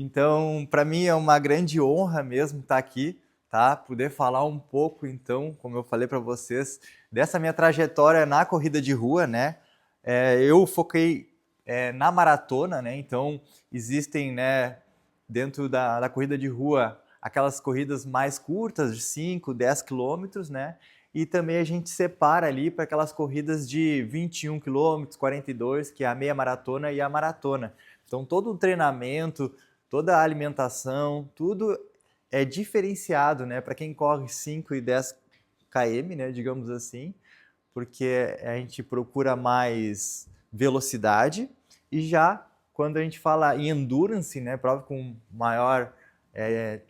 Então, para mim é uma grande honra mesmo estar aqui, tá? Poder falar um pouco, então, como eu falei para vocês, dessa minha trajetória na corrida de rua, né? Eu foquei na maratona, né? Então, existem, né, dentro da corrida de rua, aquelas corridas mais curtas, de 5, 10 quilômetros, né? E também a gente separa ali para aquelas corridas de 21 quilômetros, 42, que é a meia maratona e a maratona. Então, todo o treinamento, toda a alimentação, tudo é diferenciado, né, para quem corre 5 e 10 km, né, digamos assim, porque a gente procura mais velocidade e já quando a gente fala em endurance, né, prova com maior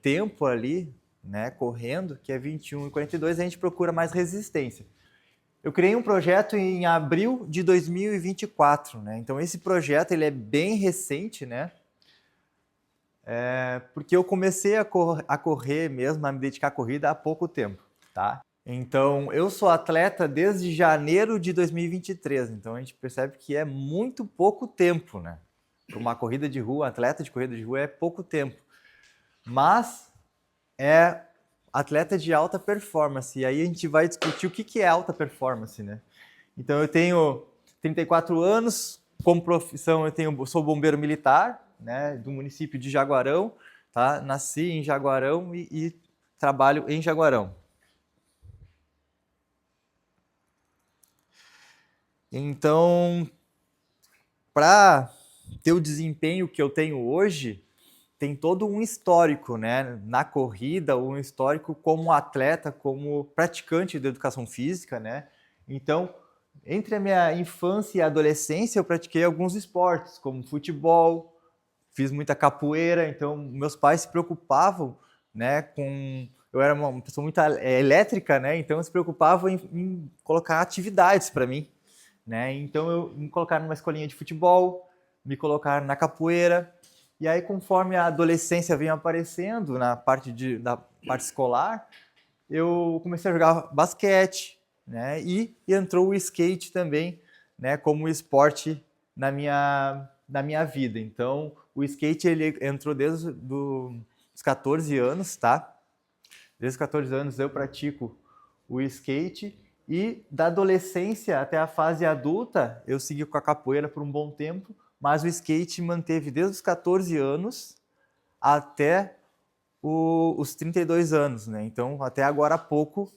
tempo ali, né, correndo, que é 21 e 42, a gente procura mais resistência. Eu criei um projeto em abril de 2024, né? Então esse projeto ele é bem recente, né? Porque eu comecei a correr mesmo, a me dedicar à corrida há pouco tempo, tá? Então, eu sou atleta desde janeiro de 2023, então a gente percebe que é muito pouco tempo, né? Para uma corrida de rua, atleta de corrida de rua é pouco tempo. Mas é atleta de alta performance, e aí a gente vai discutir o que é alta performance, né? Então, eu tenho 34 anos, como profissão sou bombeiro militar, né, do município de Jaguarão, tá? Nasci em Jaguarão e trabalho em Jaguarão. Então, para ter o desempenho que eu tenho hoje, tem todo um histórico, né, na corrida, um histórico como atleta, como praticante de educação física, né? Então, entre a minha infância e a adolescência, eu pratiquei alguns esportes, como futebol, fiz muita capoeira, então meus pais se preocupavam, né, com... Eu era uma pessoa muito elétrica, né, então se preocupavam em colocar atividades para mim, né, então me colocaram numa escolinha de futebol, me colocaram na capoeira, e aí conforme a adolescência vinha aparecendo na da parte escolar, eu comecei a jogar basquete, né, e entrou o skate também, né, como esporte na minha vida. Então, o skate ele entrou desde os 14 anos, tá? Desde os 14 anos eu pratico o skate e da adolescência até a fase adulta eu segui com a capoeira por um bom tempo, mas o skate manteve desde os 14 anos até os 32 anos, né? Então, até agora há pouco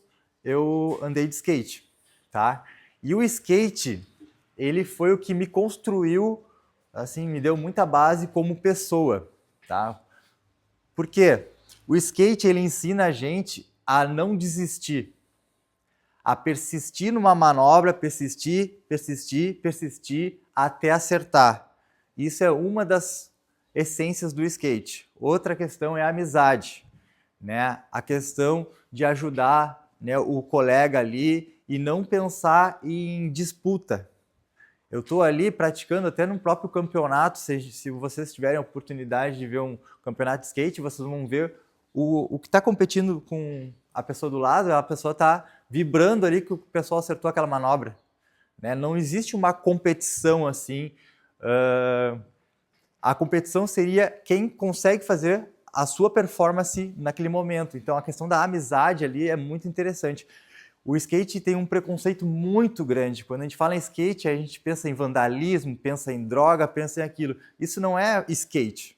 eu andei de skate, tá? E o skate, ele foi o que me construiu, assim, me deu muita base como pessoa, tá? Por quê? O skate, ele ensina a gente a não desistir, a persistir numa manobra, persistir, persistir, persistir até acertar. Isso é uma das essências do skate. Outra questão é a amizade, né? A questão de ajudar, né, o colega ali e não pensar em disputa. Eu estou ali praticando até no próprio campeonato, se vocês tiverem a oportunidade de ver um campeonato de skate, vocês vão ver o que está competindo com a pessoa do lado, a pessoa está vibrando ali que o pessoal acertou aquela manobra, né? Não existe uma competição assim. A competição seria quem consegue fazer a sua performance naquele momento. Então a questão da amizade ali é muito interessante. O skate tem um preconceito muito grande. Quando a gente fala em skate, a gente pensa em vandalismo, pensa em droga, pensa em aquilo. Isso não é skate,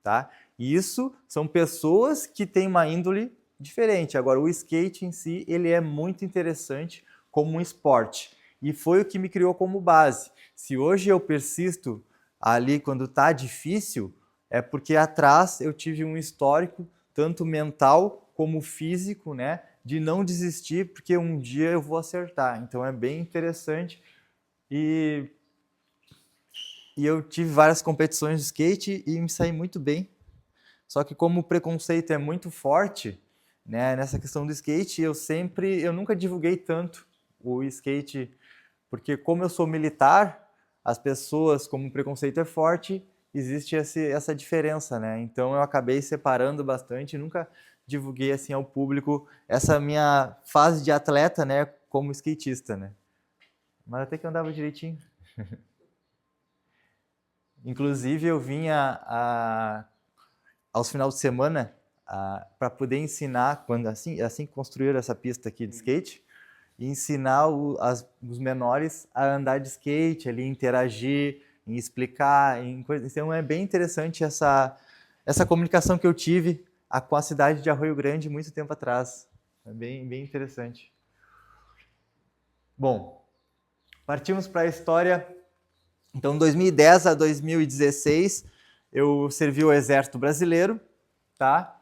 tá? Isso são pessoas que têm uma índole diferente. Agora, o skate em si, ele é muito interessante como um esporte. E foi o que me criou como base. Se hoje eu persisto ali quando está difícil, é porque atrás eu tive um histórico, tanto mental como físico, né? De não desistir, porque um dia eu vou acertar. Então é bem interessante. E, e eu tive várias competições de skate e me saí muito bem. Só que como o preconceito é muito forte, né, nessa questão do skate, eu nunca divulguei tanto o skate, porque como eu sou militar, as pessoas, como o preconceito é forte, existe essa diferença, né? Então eu acabei separando bastante, nunca divulguei assim ao público essa minha fase de atleta, né, como skatista, né? Mas até que eu andava direitinho. Inclusive eu vinha aos finais de semana, para poder ensinar, quando assim que construíram essa pista aqui de skate, e ensinar os menores a andar de skate, ali, interagir, em explicar, em coisas. Então é bem interessante essa comunicação que eu tive com a cidade de Arroio Grande muito tempo atrás. É bem interessante. Bom, partimos para a história. Então, 2010 a 2016, eu servi o Exército Brasileiro, tá?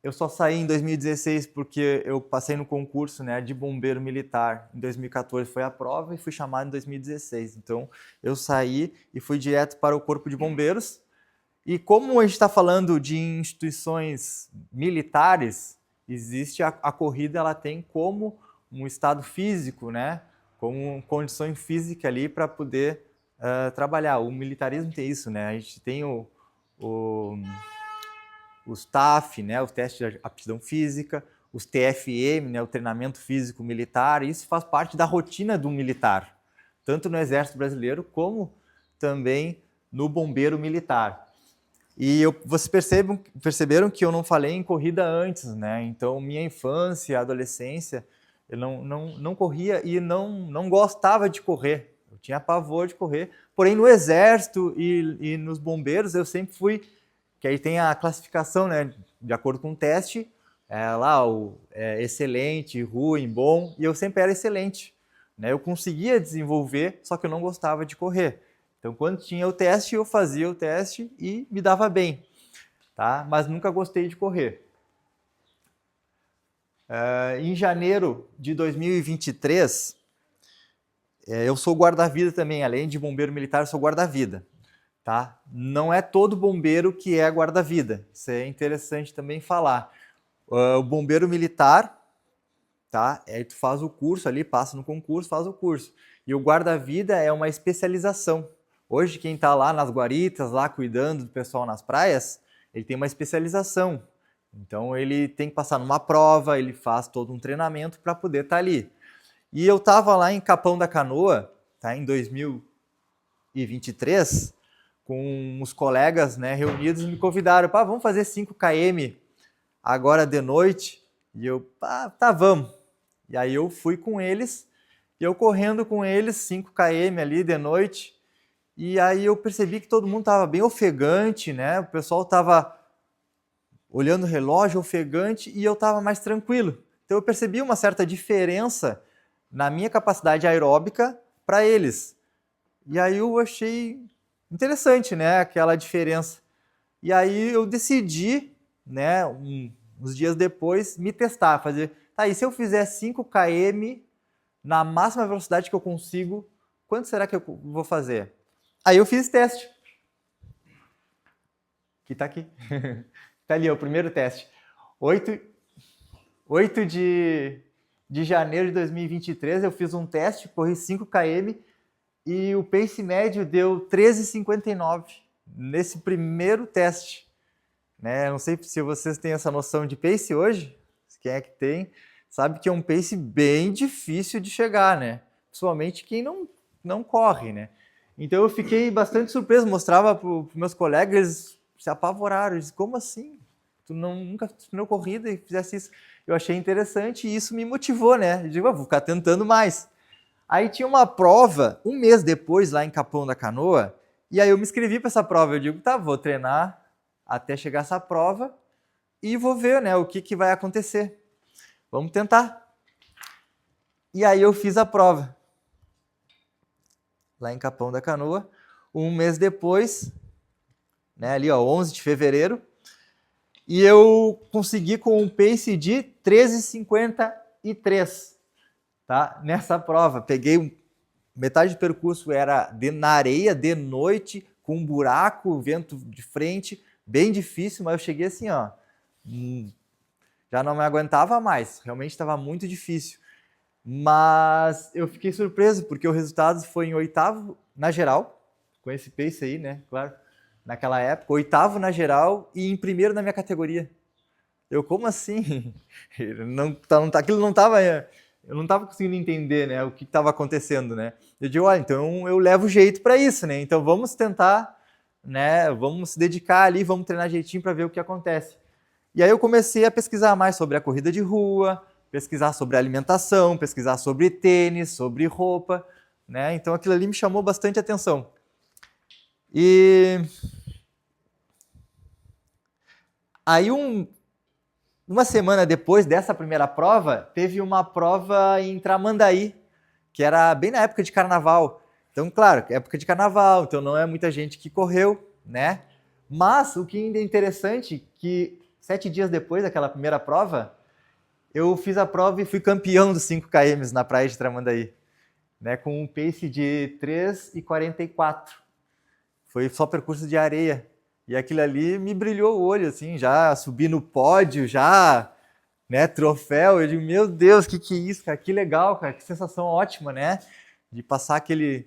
Eu só saí em 2016 porque eu passei no concurso, né, de bombeiro militar. Em 2014 foi a prova e fui chamado em 2016. Então, eu saí e fui direto para o Corpo de Bombeiros. E como a gente está falando de instituições militares, existe a corrida, ela tem como um estado físico, né, como condição física ali para poder trabalhar. O militarismo tem isso, né? A gente tem os TAF, né, o teste de aptidão física, os TFM, né, o treinamento físico militar. Isso faz parte da rotina do militar, tanto no Exército Brasileiro como também no Bombeiro Militar. E vocês perceberam que eu não falei em corrida antes, né? Então, minha infância, adolescência, eu não corria e não gostava de correr. Eu tinha pavor de correr. Porém, no Exército e nos bombeiros, eu sempre fui... Que aí tem a classificação, né? De acordo com o teste, lá o excelente, ruim, bom. E eu sempre era excelente, né? Eu conseguia desenvolver, só que eu não gostava de correr. Então, quando tinha o teste, eu fazia o teste e me dava bem, tá? Mas nunca gostei de correr. Em janeiro de 2023, eu sou guarda-vida também, além de bombeiro militar, eu sou guarda-vida, tá? Não é todo bombeiro que é guarda-vida, isso é interessante também falar. O bombeiro militar, tá? Aí tu faz o curso ali, passa no concurso, faz o curso. E o guarda-vida é uma especialização. Hoje, quem está lá nas guaritas, lá cuidando do pessoal nas praias, ele tem uma especialização. Então, ele tem que passar numa prova, ele faz todo um treinamento para poder estar ali. E eu estava lá em Capão da Canoa, tá, em 2023, com os colegas, né, reunidos, me convidaram, vamos fazer 5 km agora de noite? E eu, tá, vamos. E aí eu fui com eles, e eu correndo com eles 5 km ali de noite. E aí eu percebi que todo mundo estava bem ofegante, né? O pessoal estava olhando o relógio, ofegante, e eu estava mais tranquilo. Então eu percebi uma certa diferença na minha capacidade aeróbica para eles. E aí eu achei interessante, né? Aquela diferença. E aí eu decidi, né? Uns dias depois, me testar, fazer... Tá, e se eu fizer 5 km na máxima velocidade que eu consigo, quanto será que eu vou fazer? Aí eu fiz teste. Que tá aqui. Tá ali, o primeiro teste. 8 de janeiro de 2023, eu fiz um teste, corri 5 km e o pace médio deu 13,59 nesse primeiro teste. Né? Não sei se vocês têm essa noção de pace hoje, quem é que tem, sabe que é um pace bem difícil de chegar, né? Principalmente quem não corre, né? Então eu fiquei bastante surpreso, mostrava para os meus colegas, eles se apavoraram, eles, como assim? Tu nunca treinou corrida e fizesse isso? Eu achei interessante e isso me motivou, né? Eu digo, vou ficar tentando mais. Aí tinha uma prova, um mês depois, lá em Capão da Canoa, e aí eu me inscrevi para essa prova. Eu digo, tá, vou treinar até chegar essa prova e vou ver, né, o que vai acontecer. Vamos tentar. E aí eu fiz a prova. Lá em Capão da Canoa, um mês depois, né, ali ó, 11 de fevereiro, e eu consegui com um pace de 13,53, tá? Nessa prova. Peguei metade do percurso era na areia, de noite, com um buraco, vento de frente, bem difícil, mas eu cheguei assim, ó, já não me aguentava mais, realmente estava muito difícil. Mas eu fiquei surpreso, porque o resultado foi em 8º na geral, com esse pace aí, né, claro, naquela época, 8º na geral e em 1º na minha categoria. Eu, como assim? Aquilo não estava... Eu não estava conseguindo entender, né, o que estava acontecendo, né? Eu digo, olha, então eu levo jeito para isso, né? Então vamos tentar né? Vamos se dedicar ali, vamos treinar jeitinho para ver o que acontece. E aí eu comecei a pesquisar mais sobre a corrida de rua, pesquisar sobre alimentação, pesquisar sobre tênis, sobre roupa, né? Então aquilo ali me chamou bastante atenção. E aí uma semana depois dessa primeira prova, teve uma prova em Tramandaí, que era bem na época de carnaval. Então, claro, época de carnaval, então não é muita gente que correu, né? Mas o que ainda é interessante, que 7 dias depois daquela primeira prova, eu fiz a prova e fui campeão dos 5 km na praia de Tramandaí, né? Com um pace de 3:44. Foi só percurso de areia. E aquilo ali me brilhou o olho, assim, já subi no pódio, já, né, troféu. Eu digo, meu Deus, que é isso, cara? Que legal, cara, que sensação ótima, né? De passar aquele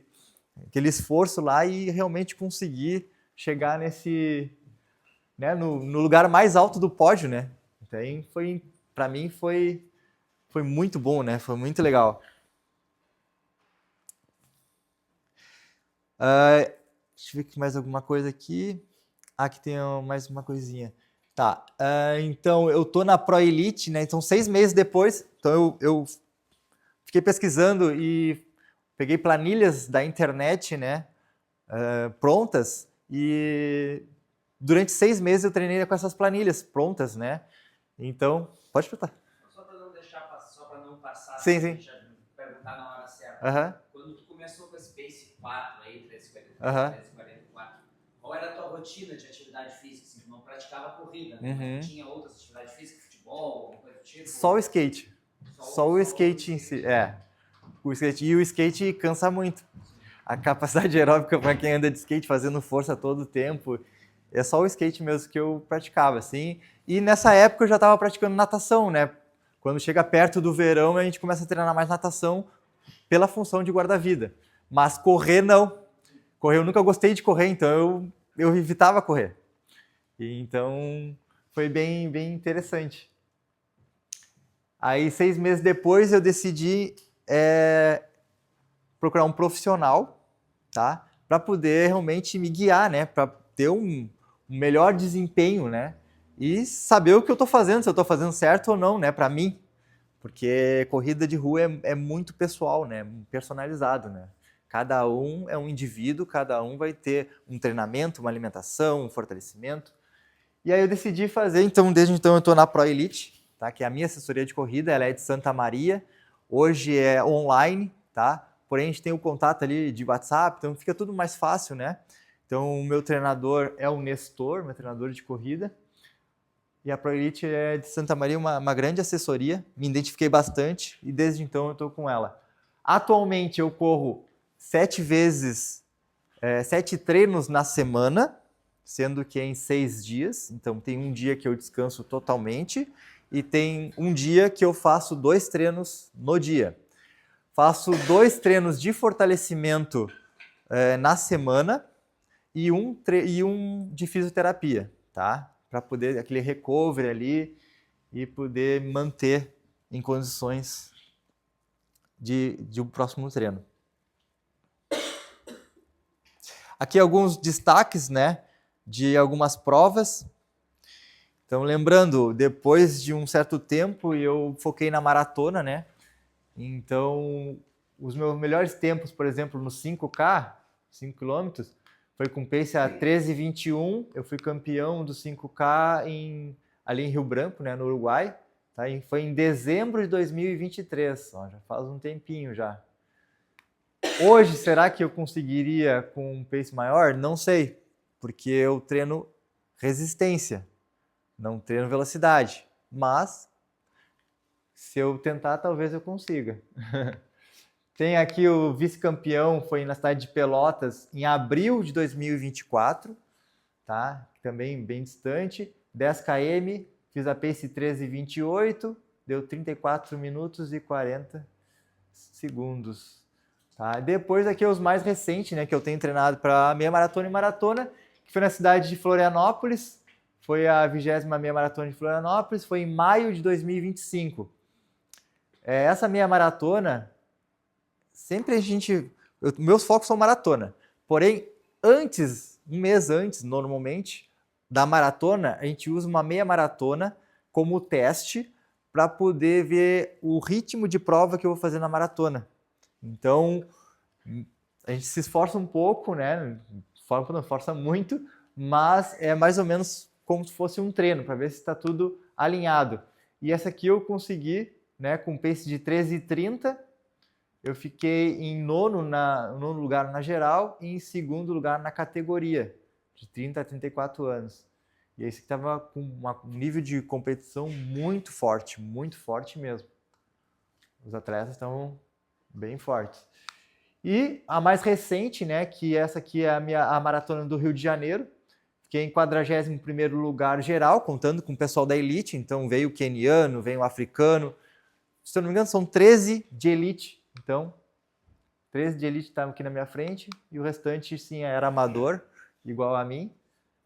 esforço lá e realmente conseguir chegar nesse, né, no lugar mais alto do pódio, né? Então, para mim, foi muito bom, né? Foi muito legal. Deixa eu ver mais alguma coisa aqui. Aqui tem mais uma coisinha. Tá, então eu tô na Pro Elite, né? Então 6 meses depois, então eu fiquei pesquisando e peguei planilhas da internet, né? Prontas, e durante 6 meses eu treinei com essas planilhas prontas, né? Então, pode perguntar. Só para não deixar, só para não passar, sim, sim. Perguntar na hora certa. Quando tu começou com esse Pace 4 aí, 3:44, qual era a tua rotina de atividade física? Assim, tu não praticava corrida, né? Não tinha outras atividades físicas, futebol, alguma coisa do tipo? Só o skate. Só o skate em si, o skate. E o skate cansa muito. A capacidade aeróbica para quem anda de skate fazendo força todo o tempo, é só o skate mesmo que eu praticava, assim. E nessa época eu já estava praticando natação, né? Quando chega perto do verão, a gente começa a treinar mais natação pela função de guarda-vida. Mas correr, não. Correr, eu nunca gostei de correr, então eu evitava correr. E então foi bem interessante. Aí 6 meses depois eu decidi procurar um profissional, tá? Para poder realmente me guiar, né? Para ter um melhor desempenho, né? E saber o que eu estou fazendo, se eu estou fazendo certo ou não, né? Para mim, porque corrida de rua é muito pessoal, né? Personalizado, né? Cada um é um indivíduo, cada um vai ter um treinamento, uma alimentação, um fortalecimento. E aí eu decidi fazer, então desde então eu estou na Pro Elite, tá? Que é a minha assessoria de corrida, ela é de Santa Maria. Hoje é online, tá? Porém a gente tem o contato ali de WhatsApp, então fica tudo mais fácil, né? Então o meu treinador é o Nestor, meu treinador de corrida. E a Pro Elite é de Santa Maria, uma grande assessoria. Me identifiquei bastante e desde então eu estou com ela. Atualmente eu corro 7 treinos na semana, sendo que é em 6 dias. Então tem um dia que eu descanso totalmente e tem um dia que eu faço 2 treinos no dia. Faço 2 treinos de fortalecimento na semana e um de fisioterapia, tá? Para poder aquele recovery ali e poder manter em condições de um próximo treino. Aqui alguns destaques, né, de algumas provas. Então, lembrando, depois de um certo tempo eu foquei na maratona, né? Então, os meus melhores tempos, por exemplo, no 5K, 5 km, foi com pace a 13:21. Eu fui campeão do 5K ali em Rio Branco, né, no Uruguai. Tá? Foi em dezembro de 2023, já faz um tempinho já. Hoje, será que eu conseguiria com um pace maior? Não sei, porque eu treino resistência, não treino velocidade. Mas, se eu tentar, talvez eu consiga. Tem aqui o vice-campeão, foi na cidade de Pelotas, em abril de 2024, tá? Também bem distante. 10 km, fiz a pace 13:28, deu 34 minutos e 40 segundos. Tá? Depois aqui os mais recentes, né, que eu tenho treinado para meia maratona e maratona, que foi na cidade de Florianópolis, foi a 20ª meia maratona de Florianópolis, foi em maio de 2025. Essa meia maratona, sempre meus focos são maratona, porém, antes um mês antes, normalmente, da maratona, a gente usa uma meia maratona como teste para poder ver o ritmo de prova que eu vou fazer na maratona. Então, a gente se esforça um pouco, né? Não força muito, mas é mais ou menos como se fosse um treino, para ver se está tudo alinhado. E essa aqui eu consegui, né, com pace de 13:30, eu fiquei em nono lugar na geral e em segundo lugar na categoria, de 30 a 34 anos. E esse que estava com um nível de competição muito forte mesmo. Os atletas estavam bem fortes. E a mais recente, né, que essa aqui é a maratona do Rio de Janeiro, fiquei em 41º lugar geral, contando com o pessoal da elite, então veio o queniano, veio o africano, se eu não me engano são 13 de elite, então 13 de elite estavam aqui na minha frente, e o restante sim era amador, igual a mim,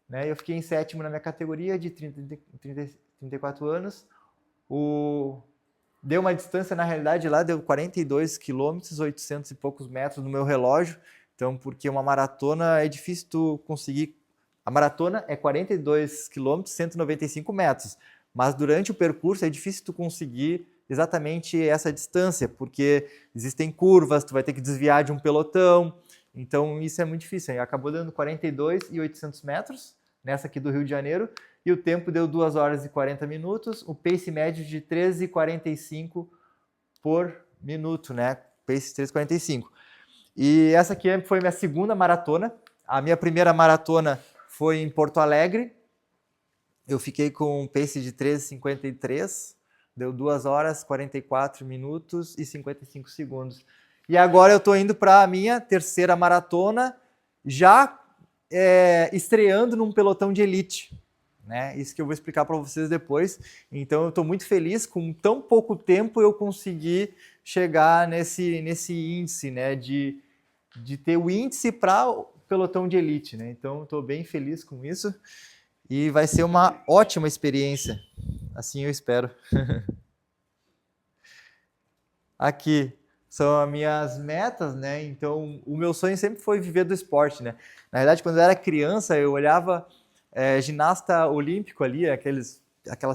né, eu fiquei em 7º na minha categoria, de 34 anos, deu uma distância, na realidade, lá deu 42 quilômetros, 800 e poucos metros no meu relógio. Então, porque uma maratona é difícil tu conseguir. A maratona é 42 quilômetros, 195 metros. Mas durante o percurso é difícil tu conseguir exatamente essa distância, porque existem curvas, tu vai ter que desviar de um pelotão. Então, isso é muito difícil. Acabou dando 42 e 800 metros, nessa aqui do Rio de Janeiro. E o tempo deu 2 horas e 40 minutos, o pace médio de 13:45 por minuto, né? Pace 13:45. E essa aqui foi minha segunda maratona. A minha primeira maratona foi em Porto Alegre. Eu fiquei com um pace de 13:53, deu 2 horas, 44 minutos e 55 segundos. E agora eu estou indo para a minha terceira maratona, já estreando num pelotão de elite. Né? Isso que eu vou explicar para vocês depois. Então, eu estou muito feliz, com tão pouco tempo eu consegui chegar nesse índice, né? de ter o índice para o pelotão de elite. Né? Então, estou bem feliz com isso e vai ser uma ótima experiência. Assim eu espero. Aqui são as minhas metas, né? Então, o meu sonho sempre foi viver do esporte, né? Na verdade, quando eu era criança, eu olhava ginasta olímpico ali, aquelas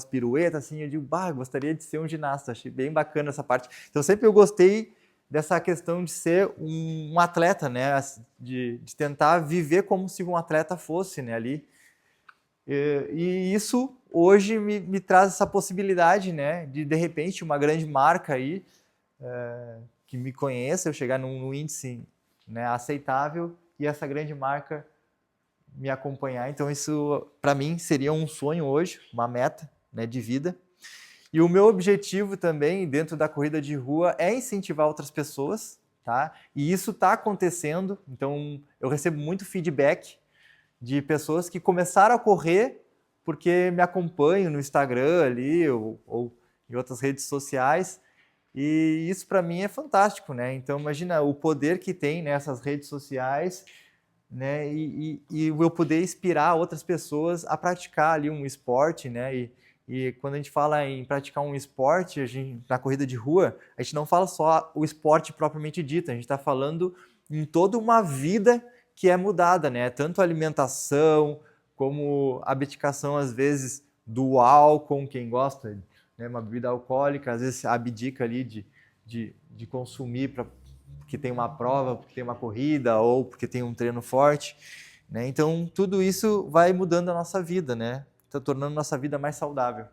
piruetas, assim, eu digo, gostaria de ser um ginasta, achei bem bacana essa parte. Então sempre eu gostei dessa questão de ser um atleta, né, de tentar viver como se um atleta fosse, né, ali. E isso hoje me traz essa possibilidade, né, de repente uma grande marca aí, que me conheça, eu chegar num índice, né, aceitável e essa grande marca me acompanhar. Então isso para mim seria um sonho hoje, uma meta, né, de vida. E o meu objetivo também dentro da corrida de rua é incentivar outras pessoas, tá? E isso está acontecendo. Então eu recebo muito feedback de pessoas que começaram a correr porque me acompanham no Instagram ali ou em outras redes sociais. E isso para mim é fantástico, né? Então imagina o poder que tem nessas redes sociais, né, e eu poder inspirar outras pessoas a praticar ali um esporte, né, e quando a gente fala em praticar um esporte, na corrida de rua, a gente não fala só o esporte propriamente dito, a gente está falando em toda uma vida que é mudada, né, tanto a alimentação, como a abdicação, às vezes, do álcool, quem gosta, né, uma bebida alcoólica, às vezes abdica ali de consumir porque tem uma prova, porque tem uma corrida ou porque tem um treino forte, né? Então tudo isso vai mudando a nossa vida, né? Está tornando a nossa vida mais saudável.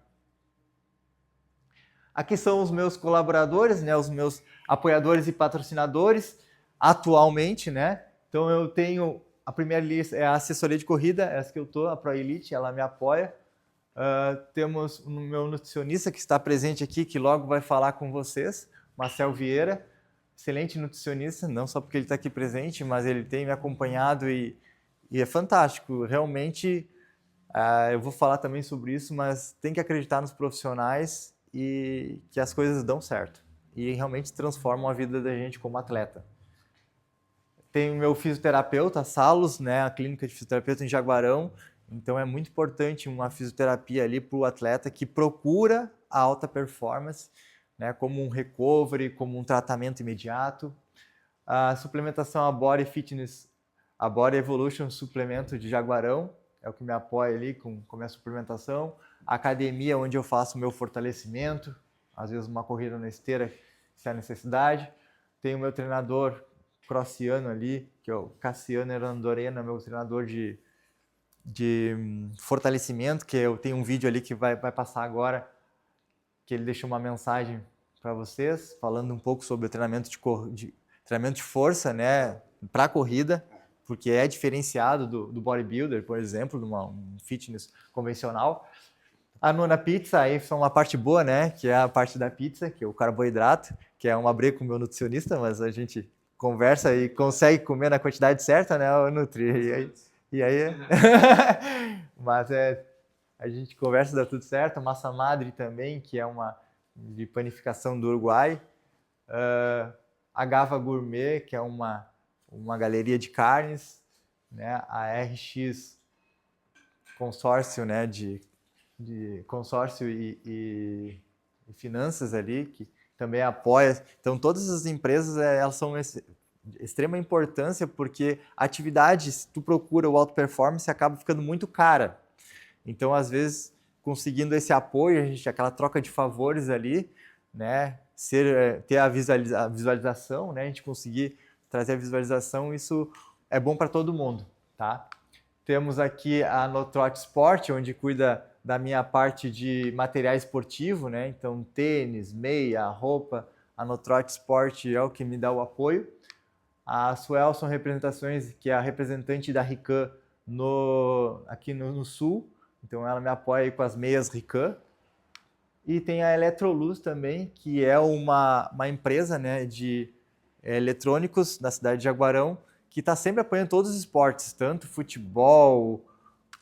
Aqui são os meus colaboradores, né? Os meus apoiadores e patrocinadores atualmente, né? Então eu tenho a primeira lista é a assessoria de corrida, essa que eu tô, a ProElite, ela me apoia. Temos o meu nutricionista que está presente aqui, que logo vai falar com vocês, Marcel Vieira. Excelente nutricionista, não só porque ele está aqui presente, mas ele tem me acompanhado e é fantástico. Realmente, eu vou falar também sobre isso, mas tem que acreditar nos profissionais e que as coisas dão certo e realmente transformam a vida da gente como atleta. Tem o meu fisioterapeuta, Salos, né, a clínica de fisioterapeuta em Jaguarão. Então é muito importante uma fisioterapia ali para o atleta que procura a alta performance, né, como um recovery, como um tratamento imediato. A suplementação a Body Fitness a Body Evolution suplemento de Jaguarão, é o que me apoia ali com a minha suplementação. A academia, onde eu faço o meu fortalecimento, às vezes uma corrida na esteira, se há necessidade. Tenho o meu treinador crossiano ali, que é o Cassiano Erandorena, meu treinador de fortalecimento, que eu tenho um vídeo ali que vai passar agora, que ele deixou uma mensagem para vocês, falando um pouco sobre o treinamento treinamento de força, né, para corrida, porque é diferenciado do bodybuilder, por exemplo, de um fitness convencional. A nona pizza, aí são uma parte boa, né, que é a parte da pizza, que é o carboidrato, que é uma briga com o meu nutricionista, mas a gente conversa e consegue comer na quantidade certa, né, o Nutri. E aí mas a gente conversa, dá tudo certo. Massa madre também, que é uma de panificação do Uruguai. A Gava Gourmet, que é uma galeria de carnes, né? A RX Consórcio, né? de consórcio e finanças ali, que também apoia. Então, todas as empresas, elas são de extrema importância, porque a atividade, se tu procura o alto performance, acaba ficando muito cara. Então, às vezes, conseguindo esse apoio, aquela troca de favores ali, né? Ter a visualização, né? A gente conseguir trazer a visualização, isso é bom para todo mundo, tá? Temos aqui a Notrot Sport, onde cuida da minha parte de material esportivo, né? Então, tênis, meia, roupa. A Notrot Sport é o que me dá o apoio. A Suel são representações, que é a representante da Rican aqui no Sul. Então, ela me apoia aí com as meias Rican. E tem a Electroluz também, que é uma empresa, né, de eletrônicos da cidade de Jaguarão, que está sempre apoiando todos os esportes, tanto futebol,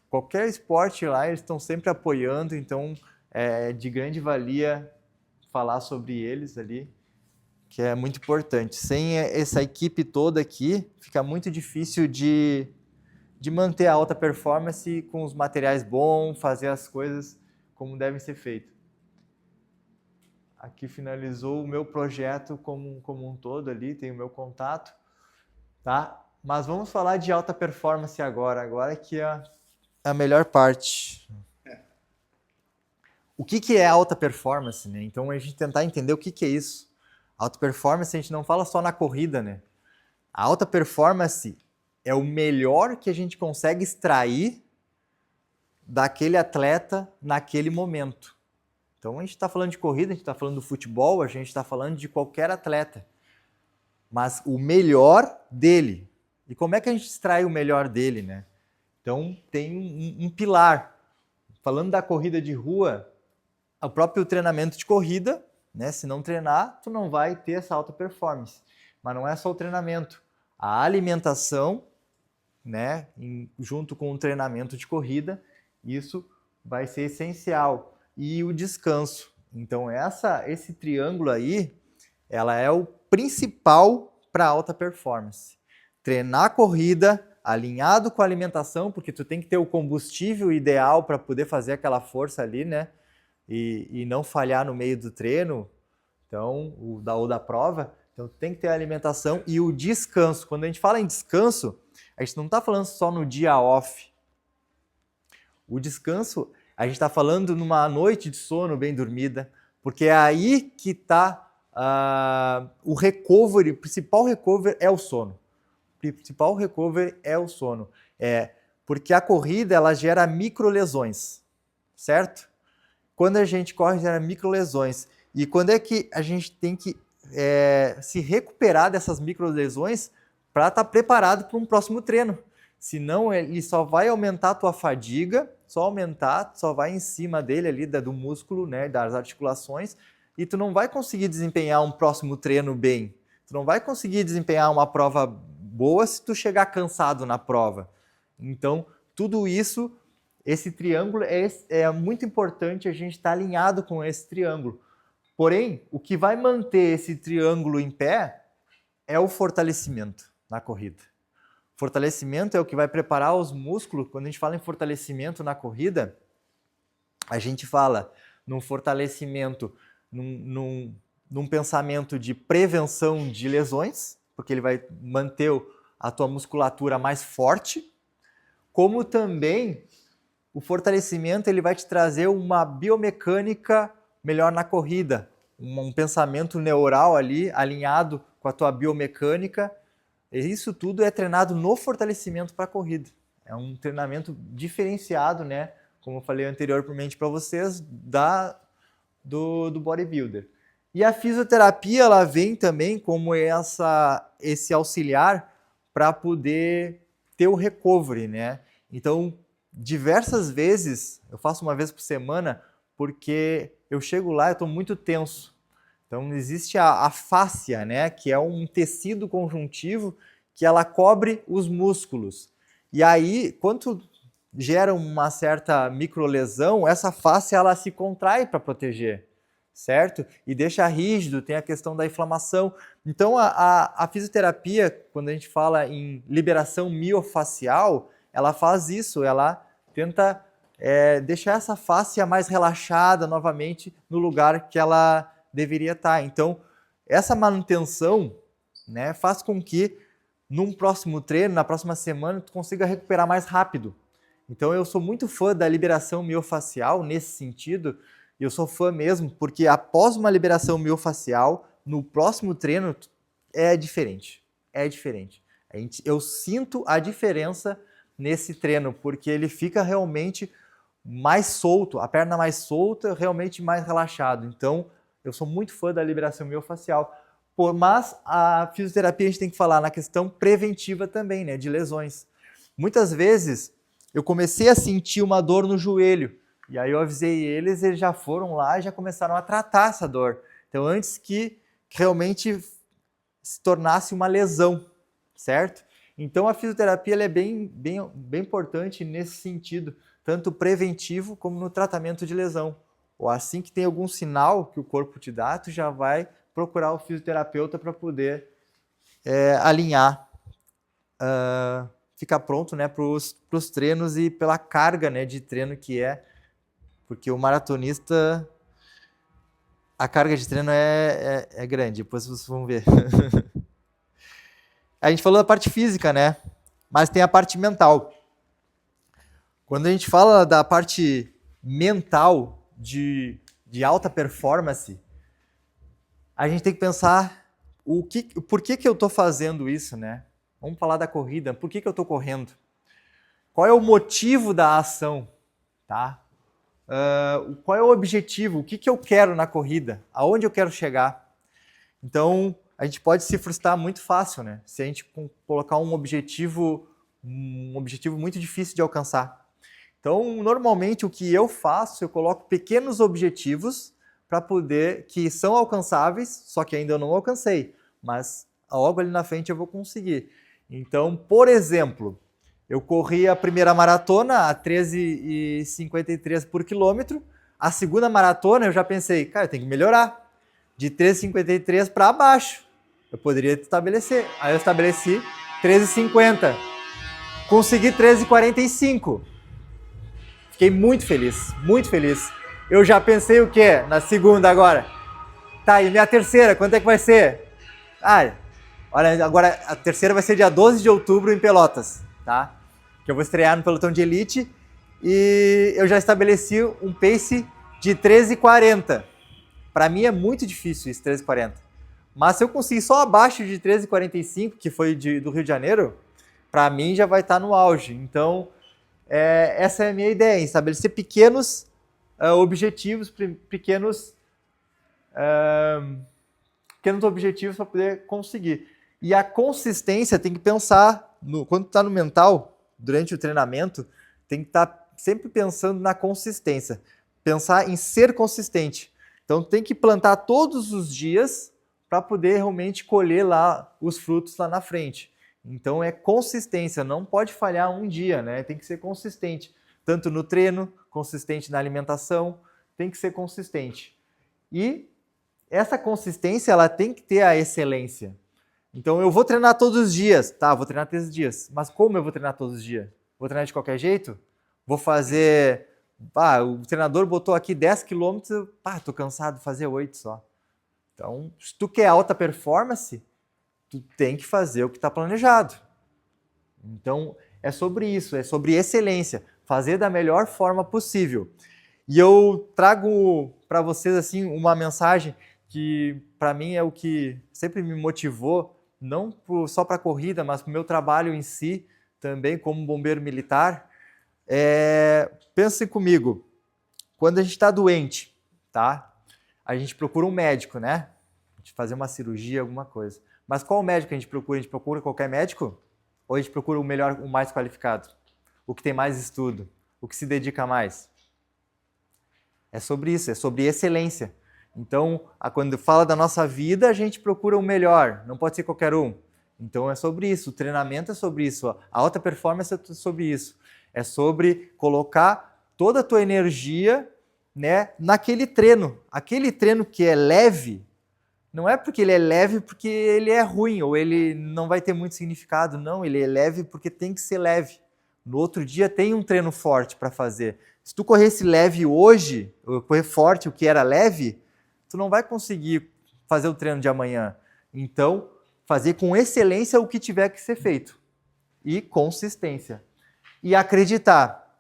qualquer esporte lá, eles estão sempre apoiando. Então, é de grande valia falar sobre eles ali, que é muito importante. Sem essa equipe toda aqui, fica muito difícil de manter a alta performance com os materiais bons, fazer as coisas como devem ser feitas. Aqui finalizou o meu projeto como um todo ali, tem o meu contato, tá? Mas vamos falar de alta performance agora que é a melhor parte. O que é alta performance, né? Então, a gente tentar entender o que é isso. Alta performance, a gente não fala só na corrida, né? A alta performance é o melhor que a gente consegue extrair daquele atleta naquele momento. Então, a gente está falando de corrida, a gente está falando do futebol, a gente está falando de qualquer atleta. Mas o melhor dele. E como é que a gente extrai o melhor dele, né? Então, tem um pilar. Falando da corrida de rua, o próprio treinamento de corrida, né? Se não treinar, tu não vai ter essa alta performance. Mas não é só o treinamento. A alimentação, né? Junto com o treinamento de corrida, isso vai ser essencial. E o descanso. Então, esse triângulo aí, ela é o principal para alta performance. Treinar a corrida, alinhado com a alimentação, porque tu tem que ter o combustível ideal para poder fazer aquela força ali, né? E não falhar no meio do treino, então, ou da prova. Então, tem que ter a alimentação e o descanso. Quando a gente fala em descanso, a gente não está falando só no dia off. O descanso, a gente está falando numa noite de sono bem dormida, porque é aí que está o recovery, o principal recovery é o sono. O principal recovery é o sono. Porque a corrida, ela gera microlesões, certo? Quando a gente corre, gera microlesões. E quando é que a gente tem que se recuperar dessas microlesões para estar preparado para um próximo treino? Senão, ele só vai aumentar a tua fadiga, só vai em cima dele ali, do músculo, né, das articulações, e tu não vai conseguir desempenhar um próximo treino bem. Tu não vai conseguir desempenhar uma prova boa se tu chegar cansado na prova. Então, tudo isso, esse triângulo é muito importante a gente estar alinhado com esse triângulo. Porém, o que vai manter esse triângulo em pé é o fortalecimento na corrida. Fortalecimento é o que vai preparar os músculos. Quando a gente fala em fortalecimento na corrida, a gente fala num fortalecimento, num pensamento de prevenção de lesões, porque ele vai manter a tua musculatura mais forte, como também o fortalecimento ele vai te trazer uma biomecânica melhor na corrida, um pensamento neural ali alinhado com a tua biomecânica. Isso tudo é treinado no fortalecimento para a corrida. É um treinamento diferenciado, né? Como eu falei anteriormente para vocês, do bodybuilder. E a fisioterapia ela vem também como esse auxiliar para poder ter o recovery, né? Então, diversas vezes, eu faço uma vez por semana, porque eu chego lá e estou muito tenso. Então, existe a fáscia, né? Que é um tecido conjuntivo que ela cobre os músculos. E aí, quando gera uma certa microlesão, essa fáscia ela se contrai para proteger, certo? E deixa rígido, tem a questão da inflamação. Então, a fisioterapia, quando a gente fala em liberação miofacial, ela faz isso, ela tenta deixar essa fáscia mais relaxada novamente no lugar que ela deveria estar. Então, essa manutenção, né, faz com que num próximo treino, na próxima semana, tu consiga recuperar mais rápido. Então, eu sou muito fã da liberação miofacial nesse sentido. Eu sou fã mesmo, porque após uma liberação miofacial, no próximo treino é diferente. É diferente. Eu sinto a diferença nesse treino, porque ele fica realmente mais solto, a perna mais solta, realmente mais relaxado. Então, eu sou muito fã da liberação miofacial. Mas a fisioterapia a gente tem que falar na questão preventiva também, né, de lesões. Muitas vezes eu comecei a sentir uma dor no joelho, e aí eu avisei eles já foram lá e já começaram a tratar essa dor. Então, antes que realmente se tornasse uma lesão, certo? Então, a fisioterapia ela é bem importante nesse sentido, tanto preventivo como no tratamento de lesão. Ou assim que tem algum sinal que o corpo te dá, tu já vai procurar o fisioterapeuta para poder alinhar, ficar pronto, né, para os treinos e pela carga, né, de treino que é, porque o maratonista, a carga de treino é grande, depois vocês vão ver. A gente falou da parte física, né, mas tem a parte mental. Quando a gente fala da parte mental de alta performance, a gente tem que pensar por que eu estou fazendo isso, né? Vamos falar da corrida. Por que eu estou correndo? Qual é o motivo da ação? Tá? Qual é o objetivo? O que eu quero na corrida? Aonde eu quero chegar? Então, a gente pode se frustrar muito fácil, né? Se a gente colocar um objetivo muito difícil de alcançar. Então, normalmente, o que eu faço, eu coloco pequenos objetivos para poder, que são alcançáveis, só que ainda eu não alcancei, mas logo ali na frente eu vou conseguir. Então, por exemplo, eu corri a primeira maratona a 13,53 por quilômetro, a segunda maratona eu já pensei, cara, eu tenho que melhorar, de 13,53 para baixo, eu poderia estabelecer. Aí eu estabeleci 13,50, consegui 13,45, fiquei muito feliz, muito feliz. Eu já pensei o quê? Na segunda agora. Tá, e minha terceira, quando é que vai ser? Olha, agora a terceira vai ser dia 12 de outubro em Pelotas, tá? Que eu vou estrear no pelotão de elite e eu já estabeleci um pace de 13,40. Para mim é muito difícil isso, 13,40. Mas se eu conseguir só abaixo de 13,45, que foi do Rio de Janeiro, para mim já vai estar no auge. Então, essa é a minha ideia, estabelecer pequenos objetivos, pequenos objetivos para poder conseguir. E a consistência tem que pensar, quando tu está no mental, durante o treinamento, tem que estar sempre pensando na consistência. Pensar em ser consistente. Então tem que plantar todos os dias para poder realmente colher lá os frutos lá na frente. Então é consistência, não pode falhar um dia, né? Tem que ser consistente. Tanto no treino, consistente na alimentação, tem que ser consistente. E essa consistência, ela tem que ter a excelência. Então, eu vou treinar todos os dias. Tá, vou treinar 13 dias. Mas como eu vou treinar todos os dias? Vou treinar de qualquer jeito? Vou fazer... o treinador botou aqui 10 quilômetros, tô cansado de fazer 8 só. Então, se tu quer alta performance, tu tem que fazer o que está planejado. Então, é sobre isso, é sobre excelência, fazer da melhor forma possível. E eu trago para vocês assim uma mensagem que para mim é o que sempre me motivou, não só para a corrida, mas para o meu trabalho em si, também como bombeiro militar. Pense comigo, quando a gente está doente, tá? A gente procura um médico, né? A gente fazer uma cirurgia, alguma coisa. Mas qual médico a gente procura? A gente procura qualquer médico? Ou a gente procura o melhor, o mais qualificado? O que tem mais estudo? O que se dedica mais? É sobre isso, é sobre excelência. Então, quando fala da nossa vida, a gente procura o melhor, não pode ser qualquer um. Então é sobre isso, o treinamento é sobre isso, a alta performance é sobre isso. É sobre colocar toda a tua energia, né, naquele treino. Aquele treino que é leve, não é porque ele é leve porque ele é ruim ou ele não vai ter muito significado, não, ele é leve porque tem que ser leve. No outro dia tem um treino forte para fazer. Se tu corresse leve hoje, ou correr forte o que era leve, tu não vai conseguir fazer o treino de amanhã. Então, fazer com excelência o que tiver que ser feito. E consistência. E acreditar.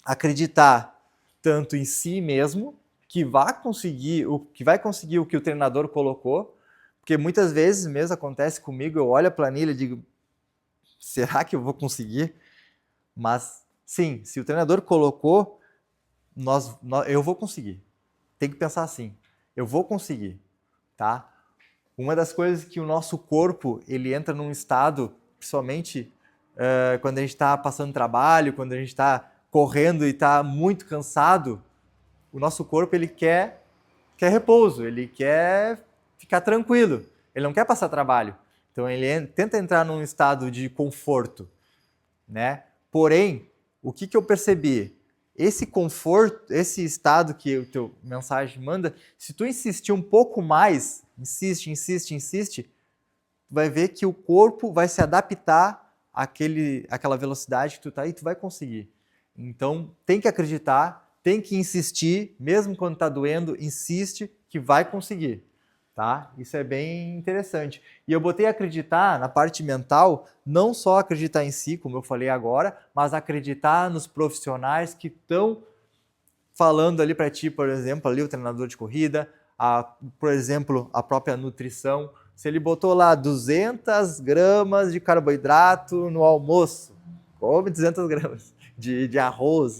Acreditar tanto em si mesmo, que vai conseguir o que o treinador colocou, porque muitas vezes mesmo acontece comigo, eu olho a planilha e digo, será que eu vou conseguir? Mas sim, se o treinador colocou, eu vou conseguir. Tem que pensar assim, eu vou conseguir, tá? Uma das coisas que o nosso corpo, ele entra num estado, principalmente quando a gente está passando trabalho, quando a gente está correndo e está muito cansado, o nosso corpo ele quer repouso, ele quer ficar tranquilo, ele não quer passar trabalho. Então ele tenta entrar num estado de conforto, né? Porém, o que eu percebi? Esse conforto, esse estado que o teu mensagem manda, se tu insistir um pouco mais, insiste, tu vai ver que o corpo vai se adaptar àquela velocidade que tu tá e tu vai conseguir. Então, tem que acreditar, tem que insistir, mesmo quando tá doendo, insiste que vai conseguir. Tá? Isso é bem interessante. E eu botei acreditar na parte mental, não só acreditar em si, como eu falei agora, mas acreditar nos profissionais que estão falando ali para ti, por exemplo, ali o treinador de corrida, por exemplo, a própria nutrição. Se ele botou lá 200 gramas de carboidrato no almoço, come 200 gramas de arroz.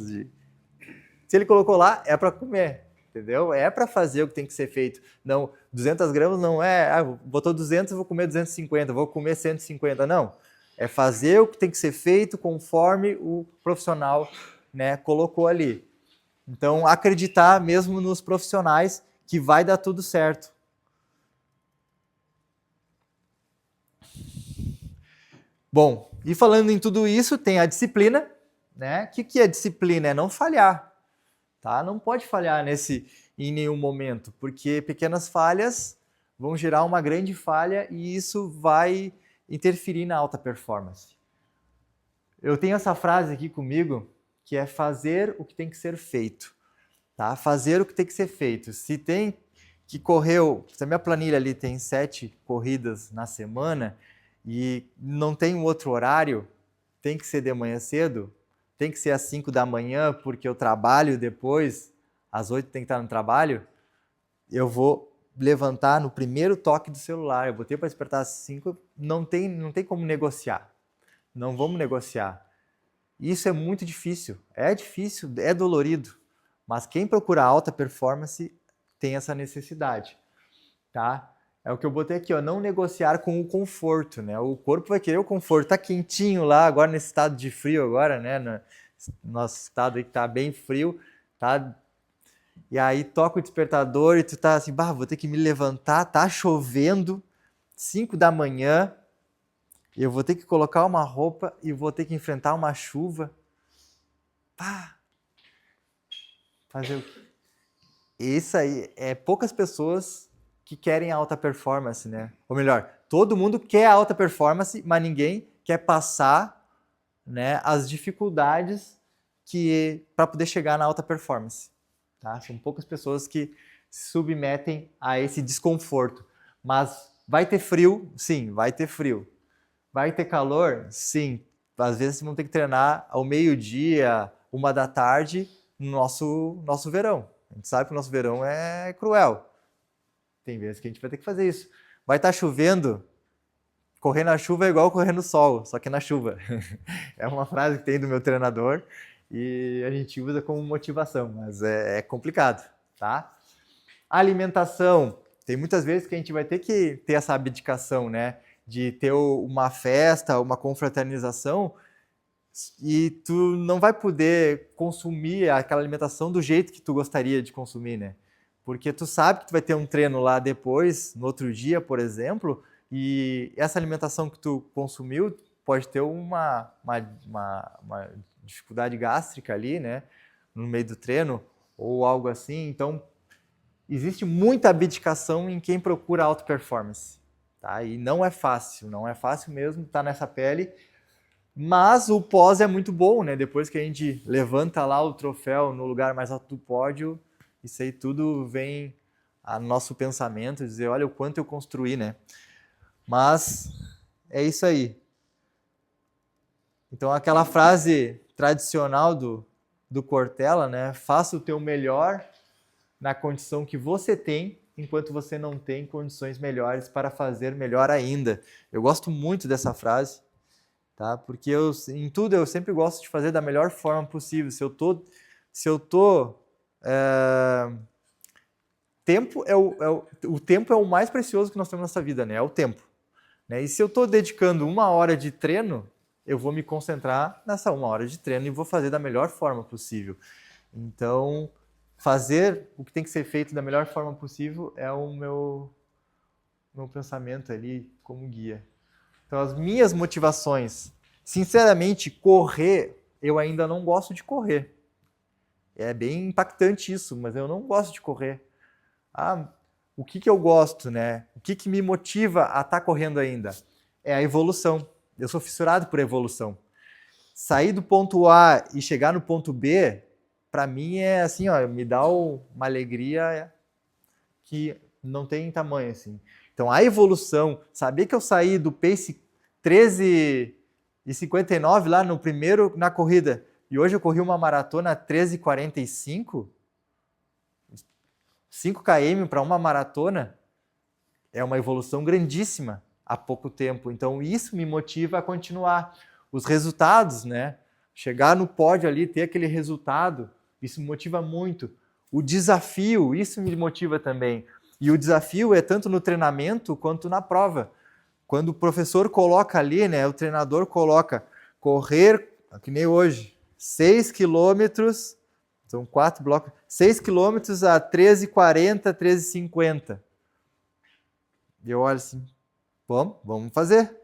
Se ele colocou lá, é para comer. Entendeu? É para fazer o que tem que ser feito. Não, 200 gramas não é, botou 200, eu vou comer 250, vou comer 150. Não, é fazer o que tem que ser feito conforme o profissional, né, colocou ali. Então, acreditar mesmo nos profissionais que vai dar tudo certo. Bom, e falando em tudo isso, tem a disciplina, né? O que é disciplina? É não falhar. Tá? Não pode falhar em nenhum momento, porque pequenas falhas vão gerar uma grande falha e isso vai interferir na alta performance. Eu tenho essa frase aqui comigo, que é fazer o que tem que ser feito. Tá? Fazer o que tem que ser feito. Se tem que correr, se a minha planilha ali tem 7 corridas na semana e não tem um outro horário, tem que ser de manhã cedo, tem que ser às 5 da manhã, porque eu trabalho depois, às 8 tem que estar no trabalho, eu vou levantar no primeiro toque do celular, eu botei para despertar às 5, não tem como negociar. Não vamos negociar. Isso é muito difícil, é dolorido, mas quem procura alta performance tem essa necessidade, tá? É o que eu botei aqui, ó, não negociar com o conforto, né? O corpo vai querer o conforto, tá quentinho lá, agora nesse estado de frio agora, né? No nosso estado aí que tá bem frio, tá? E aí toca o despertador e tu tá assim, vou ter que me levantar, tá chovendo, 5 da manhã, eu vou ter que colocar uma roupa e vou ter que enfrentar uma chuva. Fazer o quê? Isso aí, poucas pessoas que querem alta performance, né? Ou melhor, todo mundo quer alta performance, mas ninguém quer passar, né, as dificuldades para poder chegar na alta performance. Tá? São poucas pessoas que se submetem a esse desconforto. Mas vai ter frio? Sim, vai ter frio. Vai ter calor? Sim. às vezes vão ter que treinar ao meio-dia, 1h no nosso verão. A gente sabe que o nosso verão é cruel. Tem vezes que a gente vai ter que fazer isso. Vai estar chovendo, correr na chuva é igual correr no sol, só que na chuva. É uma frase que tem do meu treinador e a gente usa como motivação, mas é complicado, tá? Alimentação. Tem muitas vezes que a gente vai ter que ter essa abdicação, né? De ter uma festa, uma confraternização e tu não vai poder consumir aquela alimentação do jeito que tu gostaria de consumir, né? Porque tu sabe que tu vai ter um treino lá depois, no outro dia, por exemplo, e essa alimentação que tu consumiu pode ter uma dificuldade gástrica ali, né? No meio do treino, ou algo assim. Então, existe muita abdicação em quem procura alta performance, tá? E não é fácil mesmo estar nessa pele, mas o pós é muito bom, né? Depois que a gente levanta lá o troféu no lugar mais alto do pódio, isso aí tudo vem a nosso pensamento, dizer, olha o quanto eu construí, né? Mas é isso aí. Então aquela frase tradicional do Cortella, né? Faça o teu melhor na condição que você tem, enquanto você não tem condições melhores para fazer melhor ainda. Eu gosto muito dessa frase, tá? Porque em tudo eu sempre gosto de fazer da melhor forma possível. O tempo é o mais precioso que nós temos nessa vida, né? É o tempo. Né? E se eu estou dedicando 1 hora de treino, eu vou me concentrar nessa 1 hora de treino e vou fazer da melhor forma possível. Então, fazer o que tem que ser feito da melhor forma possível é o meu pensamento ali como guia. Então, as minhas motivações, sinceramente, correr, eu ainda não gosto de correr. É bem impactante isso, mas eu não gosto de correr. O que eu gosto, né? O que me motiva a estar correndo ainda? É a evolução. Eu sou fissurado por evolução. Sair do ponto A e chegar no ponto B, para mim é assim, ó, me dá uma alegria que não tem tamanho, assim. Então, a evolução, saber que eu saí do pace 13:59 lá no primeiro na corrida, e hoje eu corri uma maratona 13:45, 5 km para uma maratona, é uma evolução grandíssima há pouco tempo. Então, isso me motiva a continuar. Os resultados, né? Chegar no pódio ali, ter aquele resultado, isso me motiva muito. O desafio, isso me motiva também. E o desafio é tanto no treinamento quanto na prova. Quando o professor coloca ali, né? O treinador coloca correr, que nem hoje, 6 quilômetros, são 4 blocos, 6 quilômetros a 13:40, 13:50. E eu olho assim, vamos fazer.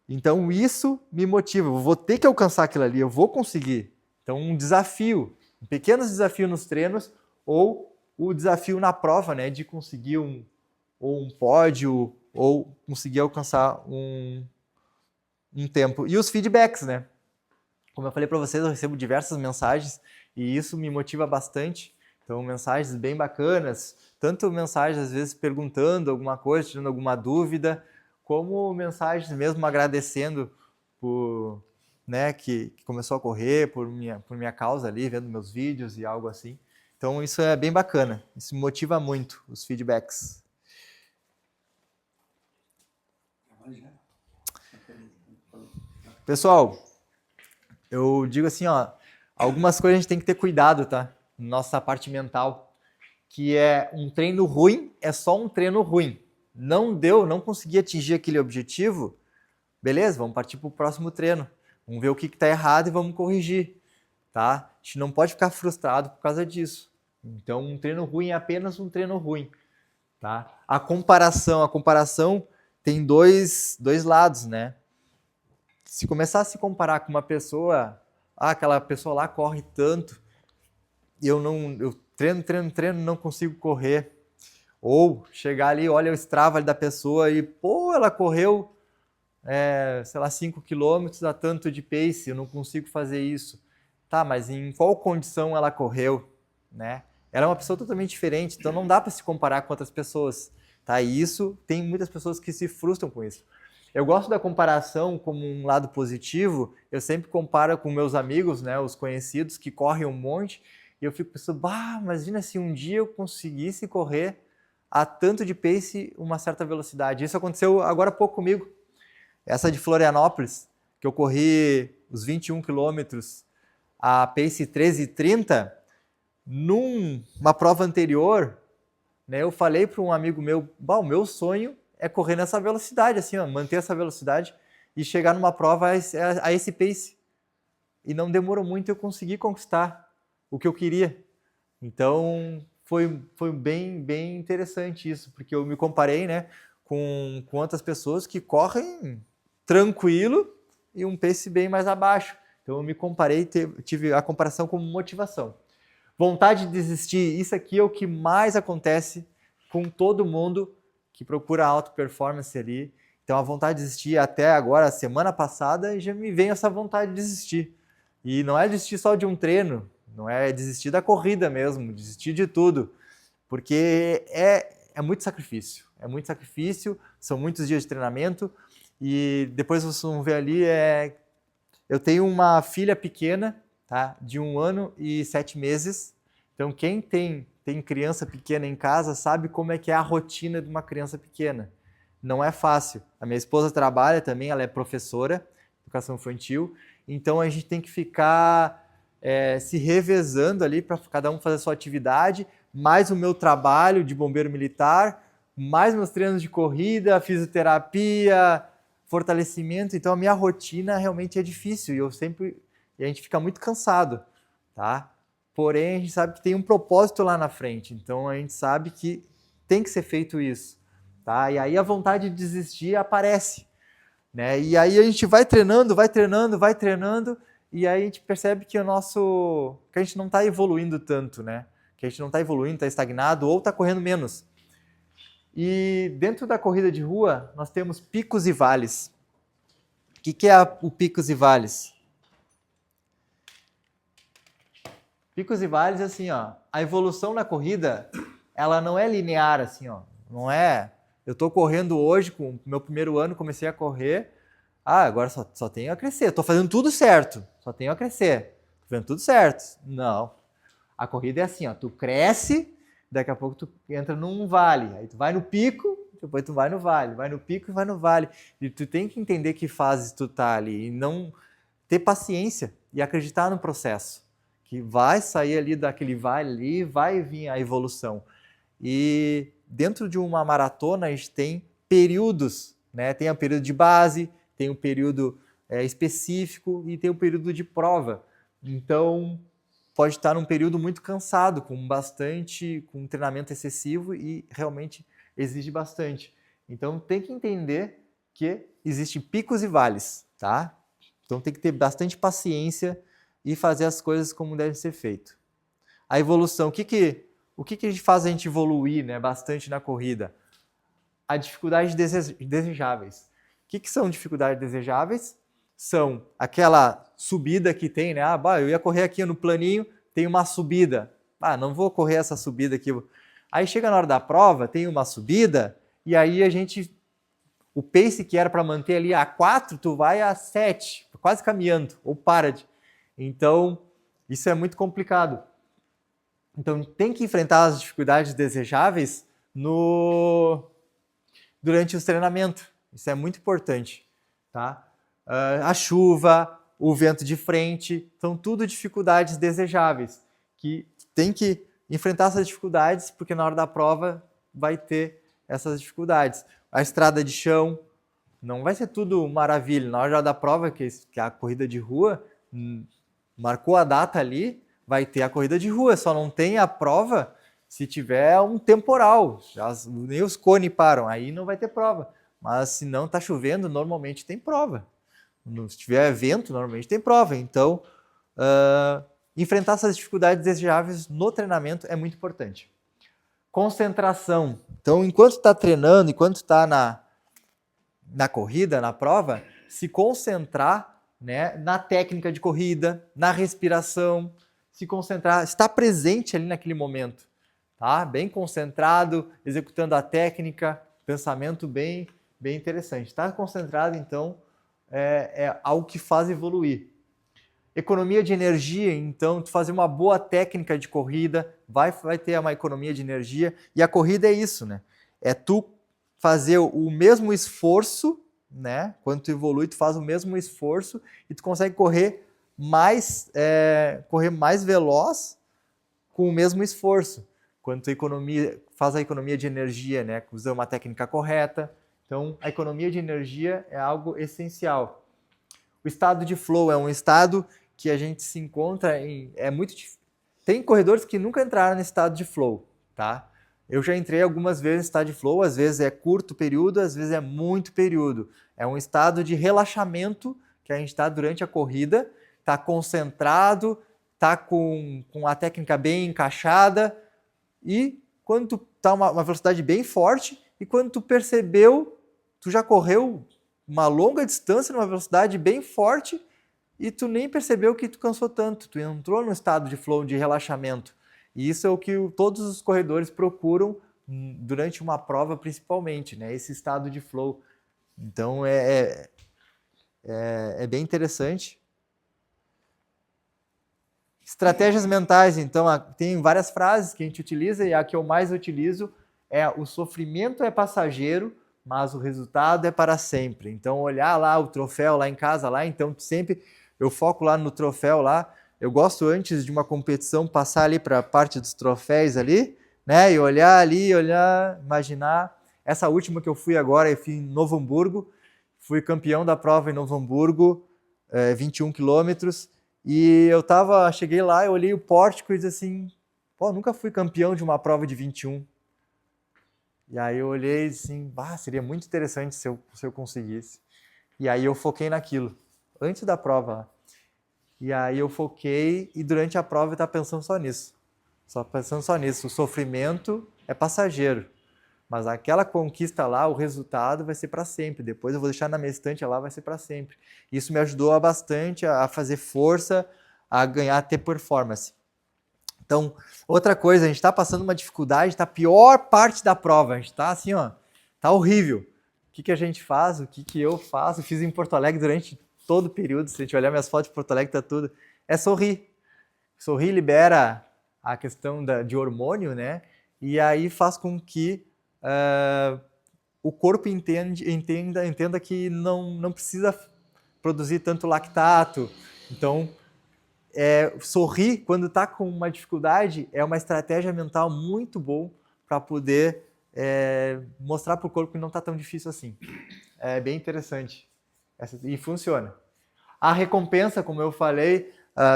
Então isso me motiva, eu vou ter que alcançar aquilo ali, eu vou conseguir. Então um desafio, um pequeno desafio nos treinos ou o desafio na prova, né, de conseguir um pódio ou conseguir alcançar um tempo. E os feedbacks, né? Como eu falei para vocês, eu recebo diversas mensagens e isso me motiva bastante. Então mensagens bem bacanas, tanto mensagens às vezes perguntando alguma coisa, tirando alguma dúvida, como mensagens mesmo agradecendo por, né, que começou a correr por minha causa ali, vendo meus vídeos e algo assim. Então isso é bem bacana, isso me motiva muito, os feedbacks. Pessoal, eu digo assim, ó, algumas coisas a gente tem que ter cuidado, tá? Nossa parte mental, que é um treino ruim, é só um treino ruim. Não consegui atingir aquele objetivo, beleza, vamos partir para o próximo treino. Vamos ver o que está errado e vamos corrigir, tá? A gente não pode ficar frustrado por causa disso. Então, um treino ruim é apenas um treino ruim, tá? A comparação tem dois lados, né? Se começar a se comparar com uma pessoa, aquela pessoa lá corre tanto, eu treino, não consigo correr. Ou chegar ali, olha o Strava da pessoa e, ela correu, 5 quilômetros a tanto de pace, eu não consigo fazer isso. Tá, mas em qual condição ela correu, né? Ela é uma pessoa totalmente diferente, então não dá para se comparar com outras pessoas, tá? E isso, tem muitas pessoas que se frustram com isso. Eu gosto da comparação como um lado positivo. Eu sempre comparo com meus amigos, né, os conhecidos que correm um monte, e eu fico pensando, imagina se um dia eu conseguisse correr a tanto de pace uma certa velocidade. Isso aconteceu agora há pouco comigo. Essa de Florianópolis, que eu corri os 21 quilômetros a pace 13:30, numa prova anterior, né, eu falei para um amigo meu, o meu sonho é correr nessa velocidade, assim, ó, manter essa velocidade e chegar numa prova a esse pace. E não demorou muito eu consegui conquistar o que eu queria. Então, foi bem interessante isso, porque eu me comparei, né, com outras pessoas que correm tranquilo e um pace bem mais abaixo. Então, eu me comparei, tive a comparação como motivação. Vontade de desistir, isso aqui é o que mais acontece com todo mundo que procura alta performance ali. Então, a vontade de desistir, até agora, semana passada, já me veio essa vontade de desistir. E não é desistir só de um treino, não é desistir da corrida mesmo, desistir de tudo. Porque é muito sacrifício. É muito sacrifício, são muitos dias de treinamento. E depois vocês vão ver ali, eu tenho uma filha pequena, tá? De 1 ano e 7 meses. Então, quem tem criança pequena em casa sabe como é que é a rotina de uma criança pequena. Não é fácil. A minha esposa trabalha também, ela é professora de educação infantil, então a gente tem que ficar se revezando ali para cada um fazer a sua atividade, mais o meu trabalho de bombeiro militar, mais meus treinos de corrida, fisioterapia, fortalecimento. Então a minha rotina realmente é difícil e a gente fica muito cansado, tá? Porém, a gente sabe que tem um propósito lá na frente, então a gente sabe que tem que ser feito isso, tá? E aí a vontade de desistir aparece, né? E aí a gente vai treinando, e aí a gente percebe que que a gente não está evoluindo tanto, né? Que a gente não está evoluindo, está estagnado ou está correndo menos. E dentro da corrida de rua, nós temos picos e vales. O que é o picos e vales? Picos e vales, assim, ó, a evolução na corrida, ela não é linear, assim, ó, não é, eu tô correndo hoje, com o meu primeiro ano, comecei a correr, agora só tenho a crescer, tô fazendo tudo certo, só tenho a crescer, tô fazendo tudo certo. Não, a corrida é assim, ó, tu cresce, daqui a pouco tu entra num vale, aí tu vai no pico, depois tu vai no vale, vai no pico e vai no vale, e tu tem que entender que fase tu tá ali, e não ter paciência e acreditar no processo, que vai sair ali daquele vale ali, vai vir a evolução. E dentro de uma maratona a gente tem períodos, né? Tem o período de base, tem um período específico e tem o período de prova. Então pode estar num período muito cansado, com um treinamento excessivo e realmente exige bastante. Então tem que entender que existem picos e vales, tá? Então tem que ter bastante paciência e fazer as coisas como deve ser feito. A evolução, o que a gente faz a gente evoluir, né, bastante na corrida? A dificuldade desejáveis. O que são dificuldades desejáveis? São aquela subida que tem, né? Eu ia correr aqui no planinho, tem uma subida. Não vou correr essa subida aqui. Aí chega na hora da prova, tem uma subida, e aí o pace que era para manter ali a 4, tu vai a 7, quase caminhando, ou para de. Então, isso é muito complicado. Então, tem que enfrentar as dificuldades desejáveis durante os treinamentos. Isso é muito importante, tá? A chuva, o vento de frente, são tudo dificuldades desejáveis, que tem que enfrentar essas dificuldades, porque na hora da prova vai ter essas dificuldades. A estrada de chão, não vai ser tudo maravilha. Na hora da prova, que é a corrida de rua, marcou a data ali, vai ter a corrida de rua, só não tem a prova se tiver um temporal, nem os cones param, aí não vai ter prova. Mas se não está chovendo, normalmente tem prova. Se tiver vento, normalmente tem prova. Então, enfrentar essas dificuldades desejáveis no treinamento é muito importante. Concentração. Então, enquanto está treinando, enquanto está na corrida, na prova, se concentrar, né, na técnica de corrida, na respiração, se concentrar, estar presente ali naquele momento, tá? Bem concentrado, executando a técnica, pensamento bem bem interessante. Estar concentrado, então, é algo que faz evoluir. Economia de energia, então, tu fazer uma boa técnica de corrida, vai ter uma economia de energia, e a corrida é isso, né? É tu fazer o mesmo esforço, né? Quando tu evolui, tu faz o mesmo esforço e tu consegue correr mais veloz com o mesmo esforço. Quando tu faz a economia de energia, né? Usa uma técnica correta. Então, a economia de energia é algo essencial. O estado de flow é um estado que a gente se encontra em... Tem corredores que nunca entraram no estado de flow, tá? Eu já entrei algumas vezes no estado de flow, às vezes é curto período, às vezes é muito período. É um estado de relaxamento que a gente está durante a corrida, está concentrado, está com a técnica bem encaixada, e quando tu está uma velocidade bem forte, e quando tu percebeu, tu já correu uma longa distância numa velocidade bem forte e tu nem percebeu que tu cansou tanto, tu entrou no estado de flow, de relaxamento. E isso é o que todos os corredores procuram durante uma prova, principalmente, né? Esse estado de flow. Então é bem interessante. Estratégias mentais, então, tem várias frases que a gente utiliza, e a que eu mais utilizo é: o sofrimento é passageiro, mas o resultado é para sempre. Então, olhar lá o troféu lá em casa, então sempre eu foco lá no troféu lá. Eu gosto, antes de uma competição, passar ali para a parte dos troféus ali, né? E olhar ali, imaginar. Essa última que eu fui agora, eu fui em Novo Hamburgo, fui campeão da prova em Novo Hamburgo, 21 quilômetros, e cheguei lá, eu olhei o pórtico e disse assim: pô, nunca fui campeão de uma prova de 21. E aí eu olhei assim, seria muito interessante se eu conseguisse. E aí eu foquei naquilo, antes da prova. E aí eu foquei, e durante a prova eu estava pensando só nisso. O sofrimento é passageiro, mas aquela conquista lá, o resultado vai ser para sempre. Depois eu vou deixar na minha estante lá, vai ser para sempre. Isso me ajudou bastante a fazer força, a ganhar, a ter performance. Então, outra coisa, a gente está passando uma dificuldade, está a pior parte da prova, a gente está assim, ó, tá horrível. O que a gente faz? O que eu faço? Eu fiz em Porto Alegre durante todo o período, se a gente olhar minhas fotos de Porto Alegre, tá tudo. É sorrir. Sorrir libera a questão de hormônio, né? E aí faz com que o corpo entenda que não precisa produzir tanto lactato. Então, sorrir quando está com uma dificuldade é uma estratégia mental muito boa para poder mostrar para o corpo que não está tão difícil assim. É bem interessante. E funciona. A recompensa, como eu falei,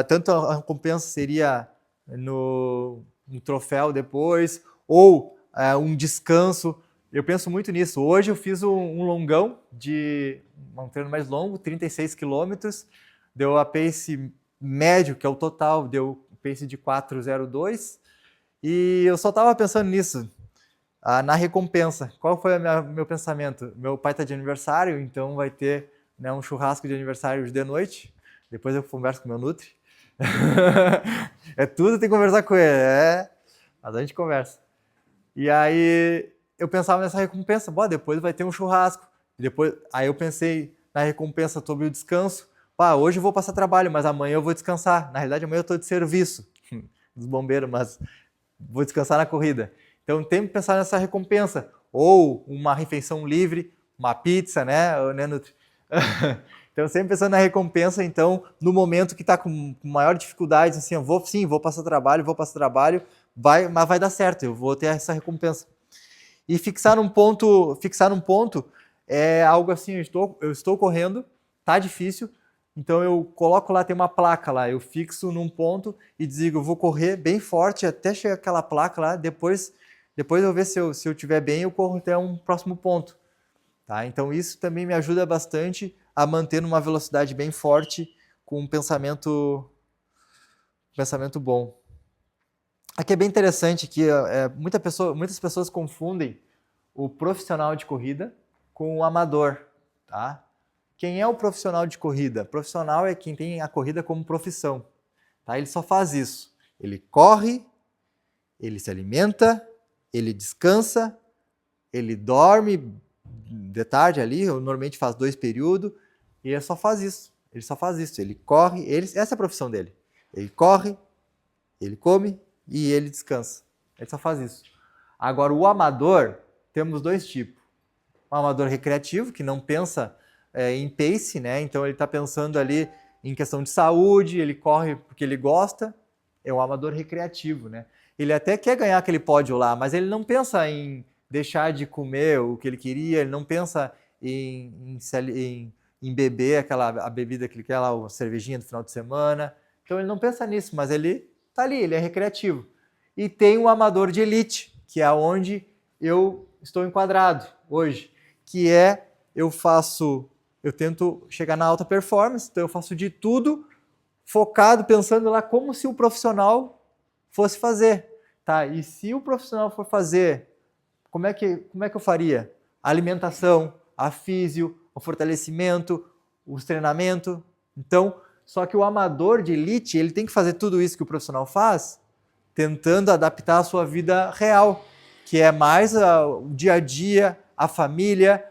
tanto a recompensa seria no troféu depois, ou um descanso. Eu penso muito nisso. Hoje eu fiz um longão, um treino mais longo, 36 quilômetros, deu a pace médio, que é o total, deu pace de 4:02, e eu só estava pensando nisso, na recompensa. Qual foi o meu pensamento? Meu pai está de aniversário, então vai ter, né, um churrasco de aniversário hoje de noite, depois eu converso com o meu Nutri. Tudo tem que conversar com ele, mas a gente conversa. E aí eu pensava nessa recompensa, depois vai ter um churrasco. Aí eu pensei na recompensa sobre o descanso. Hoje eu vou passar trabalho, mas amanhã eu vou descansar. Na realidade, amanhã eu estou de serviço dos bombeiros, mas vou descansar na corrida. Então tem que pensar nessa recompensa. Ou uma refeição livre, uma pizza, né, Nutri? Então sempre pensando na recompensa, então no momento que está com maior dificuldade, assim, eu vou passar trabalho, mas vai dar certo, eu vou ter essa recompensa. E fixar num ponto é algo assim: eu estou correndo, tá difícil, então eu coloco lá, tem uma placa lá, eu fixo num ponto e digo: eu vou correr bem forte até chegar aquela placa lá, depois eu ver se eu estiver bem, eu corro até um próximo ponto. Tá? Então isso também me ajuda bastante a manter uma velocidade bem forte, com um pensamento bom. Aqui é bem interessante que muitas pessoas confundem o profissional de corrida com o amador. Tá? Quem é o profissional de corrida? Profissional é quem tem a corrida como profissão. Tá? Ele só faz isso. Ele corre, ele se alimenta, ele descansa, ele dorme de tarde ali, normalmente faz 2 períodos, e ele só faz isso. Ele corre, essa é a profissão dele. Ele corre, ele come e ele descansa. Ele só faz isso. Agora, o amador, temos 2 tipos. Um amador recreativo, que não pensa em pace, né? Então ele está pensando ali em questão de saúde, ele corre porque ele gosta, é um amador recreativo, né? Ele até quer ganhar aquele pódio lá, mas ele não pensa em deixar de comer o que ele queria, ele não pensa em beber a bebida que ele quer lá, a cervejinha do final de semana. Então ele não pensa nisso, mas ele tá ali, ele é recreativo. E tem o amador de elite, que é onde eu estou enquadrado hoje, que é eu tento chegar na alta performance, então eu faço de tudo focado, pensando lá como se o profissional fosse fazer, tá? E se o profissional for fazer, como é que eu faria? A alimentação, a físio, o fortalecimento, os treinamentos. Então, só que o amador de elite, ele tem que fazer tudo isso que o profissional faz, tentando adaptar a sua vida real, que é mais o dia a dia, a família,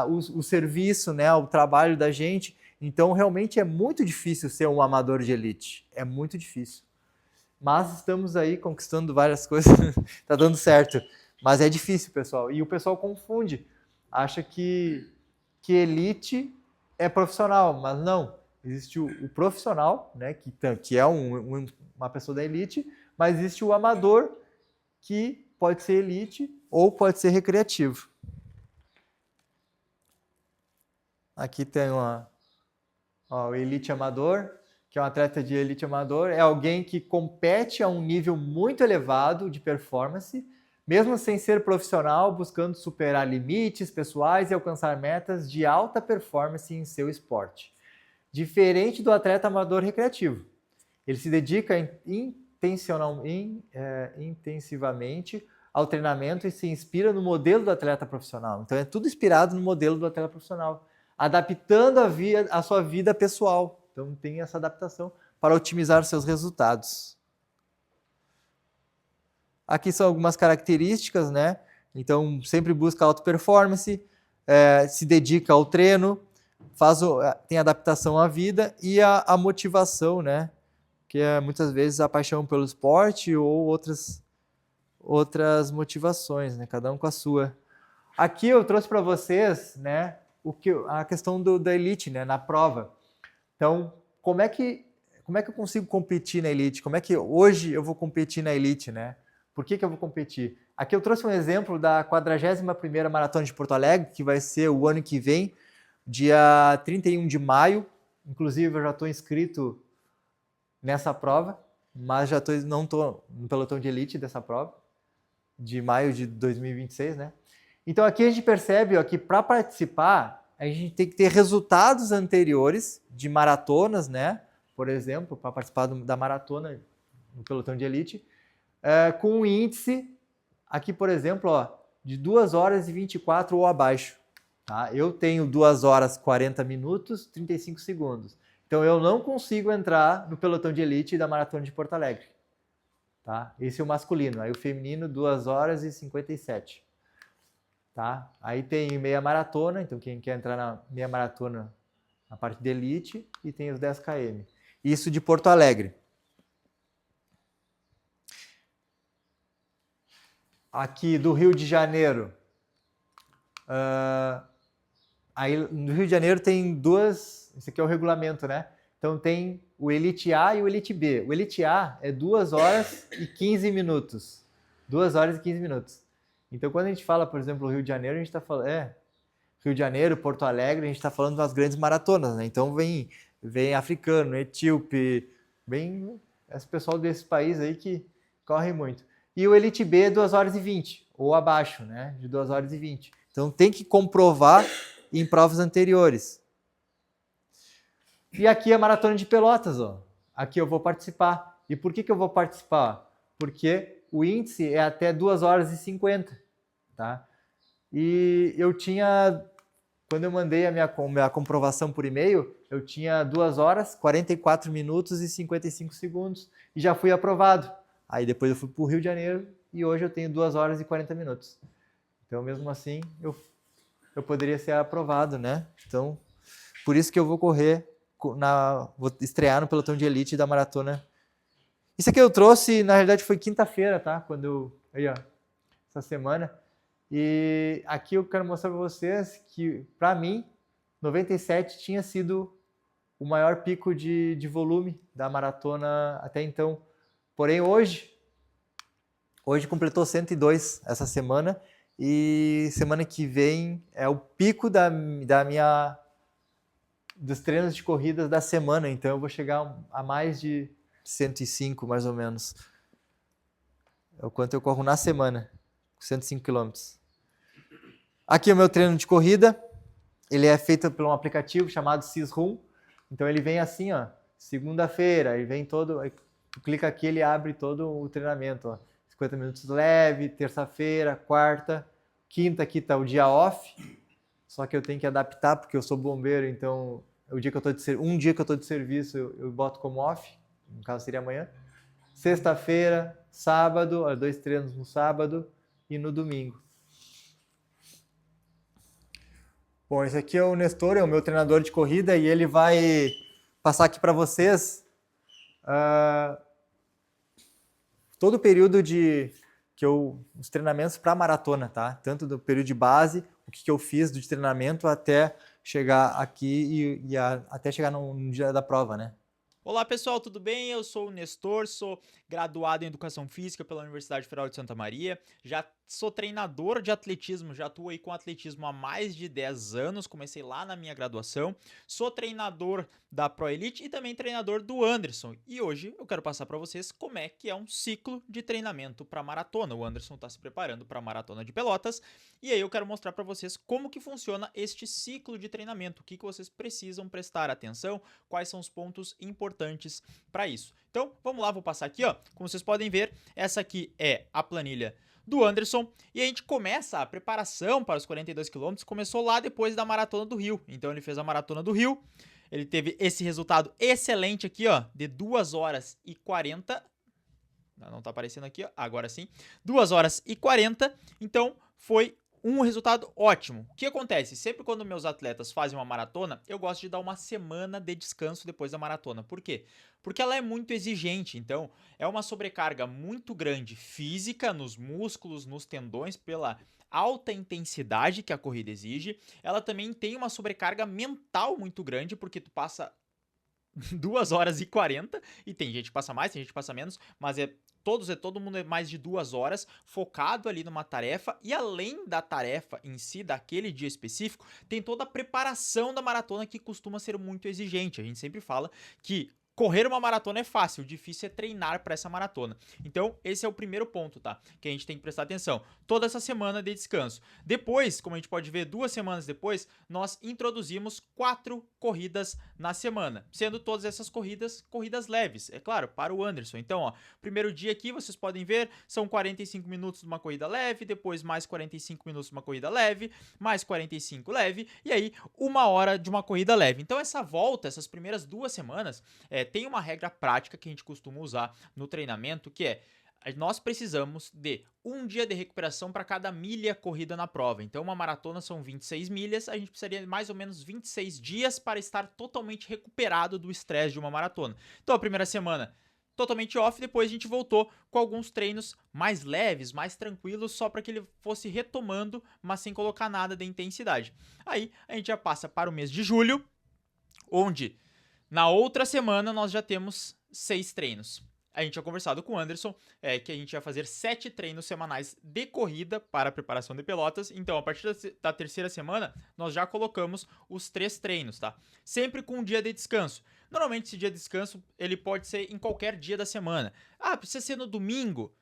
o serviço, né, o trabalho da gente. Então, realmente é muito difícil ser um amador de elite. É muito difícil. Mas estamos aí conquistando várias coisas. Tá dando certo. Mas é difícil, pessoal. E o pessoal confunde. Acha que elite é profissional, mas não. Existe o profissional, né, que é uma pessoa da elite, mas existe o amador, que pode ser elite ou pode ser recreativo. Aqui tem o elite amador, que é um atleta de elite amador. É alguém que compete a um nível muito elevado de performance, mesmo sem ser profissional, buscando superar limites pessoais e alcançar metas de alta performance em seu esporte. Diferente do atleta amador recreativo. Ele se dedica intensivamente ao treinamento e se inspira no modelo do atleta profissional. Então é tudo inspirado no modelo do atleta profissional, adaptando a sua vida pessoal. Então tem essa adaptação para otimizar seus resultados. Aqui são algumas características, né? Então sempre busca alta performance, se dedica ao treino, tem adaptação à vida e a motivação, né? Que é muitas vezes a paixão pelo esporte ou outras motivações, né? Cada um com a sua. Aqui eu trouxe para vocês, né, a questão da elite, né, na prova. Então, como é que eu consigo competir na elite? Como é que hoje eu vou competir na elite, né? Por que eu vou competir? Aqui eu trouxe um exemplo da 41ª Maratona de Porto Alegre, que vai ser o ano que vem, dia 31 de maio. Inclusive, eu já estou inscrito nessa prova, mas não estou no pelotão de elite dessa prova, de maio de 2026, né? Então aqui a gente percebe que para participar, a gente tem que ter resultados anteriores de maratonas, né? Por exemplo, para participar da maratona no pelotão de elite, com um índice, aqui por exemplo, de 2 horas e 24 ou abaixo. Tá? Eu tenho 2 horas 40 minutos, 35 segundos. Então eu não consigo entrar no pelotão de elite da Maratona de Porto Alegre. Tá? Esse é o masculino. Aí o feminino, 2 horas e 57. Tá? Aí tem meia maratona, então quem quer entrar na meia maratona, na parte de elite, e tem os 10 km. Isso de Porto Alegre. Aqui do Rio de Janeiro. Aí no Rio de Janeiro tem duas. Esse aqui é o regulamento, né? Então tem o Elite A e o Elite B. O Elite A é 2 horas e 15 minutos. 2 horas e 15 minutos. Então quando a gente fala, por exemplo, Rio de Janeiro, a gente está falando. Rio de Janeiro, Porto Alegre, a gente está falando das grandes maratonas, né? Então vem africano, etíope, vem esse pessoal desse país aí que corre muito. E o Elite B é 2 horas e 20, ou abaixo, né? De 2 horas e 20. Então tem que comprovar em provas anteriores. E aqui a Maratona de Pelotas, Aqui eu vou participar. E por que eu vou participar? Porque o índice é até 2 horas e 50, tá? E eu tinha, quando eu mandei a minha comprovação por e-mail, eu tinha 2 horas, 44 minutos e 55 segundos e já fui aprovado. Aí depois eu fui para o Rio de Janeiro e hoje eu tenho 2 horas e 40 minutos. Então, mesmo assim, eu eu poderia ser aprovado, né? Então, por isso que eu vou correr, vou estrear no pelotão de elite da maratona. Isso aqui eu trouxe, na verdade foi quinta-feira, tá? Aí, ó, essa semana. E aqui eu quero mostrar para vocês que, para mim, 97 tinha sido o maior pico de volume da maratona até então. Porém, hoje completou 102 essa semana, e semana que vem é o pico dos treinos de corridas da semana, então eu vou chegar a mais de 105, mais ou menos. É o quanto eu corro na semana, 105 km. Aqui é o meu treino de corrida, ele é feito por um aplicativo chamado Sysrun, então ele vem assim, ó, segunda-feira, ele vem todo, aí tu clica aqui, ele abre todo o treinamento, ó, 50 minutos leve, terça-feira, quarta, quinta aqui tá o dia off, só que eu tenho que adaptar porque eu sou bombeiro, então um dia que eu tô de serviço eu boto como off, no caso seria amanhã. Sexta-feira, sábado, 2 treinos no sábado e no domingo. Bom, esse aqui é o Nestor, é o meu treinador de corrida, e ele vai passar aqui para vocês todo o período os treinamentos para maratona, tá? Tanto do período de base, o que eu fiz de treinamento até chegar aqui até chegar no dia da prova, né? Olá pessoal, tudo bem? Eu sou o Nestor, sou graduado em Educação Física pela Universidade Federal de Santa Maria, já sou treinador de atletismo, já atuo aí com atletismo há mais de 10 anos, comecei lá na minha graduação, sou treinador da Pro Elite e também treinador do Anderson, e hoje eu quero passar para vocês como é que é um ciclo de treinamento para maratona. O Anderson está se preparando para a Maratona de Pelotas, e aí eu quero mostrar para vocês como que funciona este ciclo de treinamento, o que vocês precisam prestar atenção, quais são os pontos importantes para isso. Então, vamos lá, vou passar aqui, ó. Como vocês podem ver, essa aqui é a planilha do Anderson, e a gente começa a preparação para os 42 km, começou lá depois da Maratona do Rio. Então ele fez a Maratona do Rio, ele teve esse resultado excelente aqui, ó, de 2 horas e 40. Não tá aparecendo aqui, ó, agora sim. 2 horas e 40, então foi um resultado ótimo. O que acontece? Sempre quando meus atletas fazem uma maratona, eu gosto de dar uma semana de descanso depois da maratona. Por quê? Porque ela é muito exigente, então é uma sobrecarga muito grande física nos músculos, nos tendões, pela alta intensidade que a corrida exige. Ela também tem uma sobrecarga mental muito grande, porque tu passa 2 horas e 40, e tem gente que passa mais, tem gente que passa menos, mas todo mundo é mais de 2 horas focado ali numa tarefa, e além da tarefa em si, daquele dia específico, tem toda a preparação da maratona que costuma ser muito exigente. A gente sempre fala que correr uma maratona é fácil, o difícil é treinar para essa maratona. Então, esse é o primeiro ponto, tá? Que a gente tem que prestar atenção. Toda essa semana de descanso. Depois, como a gente pode ver, 2 semanas depois, nós introduzimos 4 corridas na semana, sendo todas essas corridas leves, é claro, para o Anderson. Então, ó, primeiro dia aqui, vocês podem ver, são 45 minutos de uma corrida leve, depois mais 45 minutos de uma corrida leve, mais 45 leve, e aí 1 hora de uma corrida leve. Então, essa volta, essas primeiras 2 semanas, tem uma regra prática que a gente costuma usar no treinamento, que é: nós precisamos de 1 dia de recuperação para cada milha corrida na prova. Então, uma maratona são 26 milhas, a gente precisaria de mais ou menos 26 dias para estar totalmente recuperado do estresse de uma maratona. Então, a primeira semana totalmente off, depois a gente voltou com alguns treinos mais leves, mais tranquilos, só para que ele fosse retomando, mas sem colocar nada de intensidade. Aí, a gente já passa para o mês de julho, onde na outra semana nós já temos 6 treinos. A gente tinha conversado com o Anderson que a gente ia fazer 7 treinos semanais de corrida para a preparação de Pelotas. Então, a partir da terceira semana, nós já colocamos os 3 treinos, tá? Sempre com um dia de descanso. Normalmente, esse dia de descanso, ele pode ser em qualquer dia da semana. Ah, precisa ser no domingo?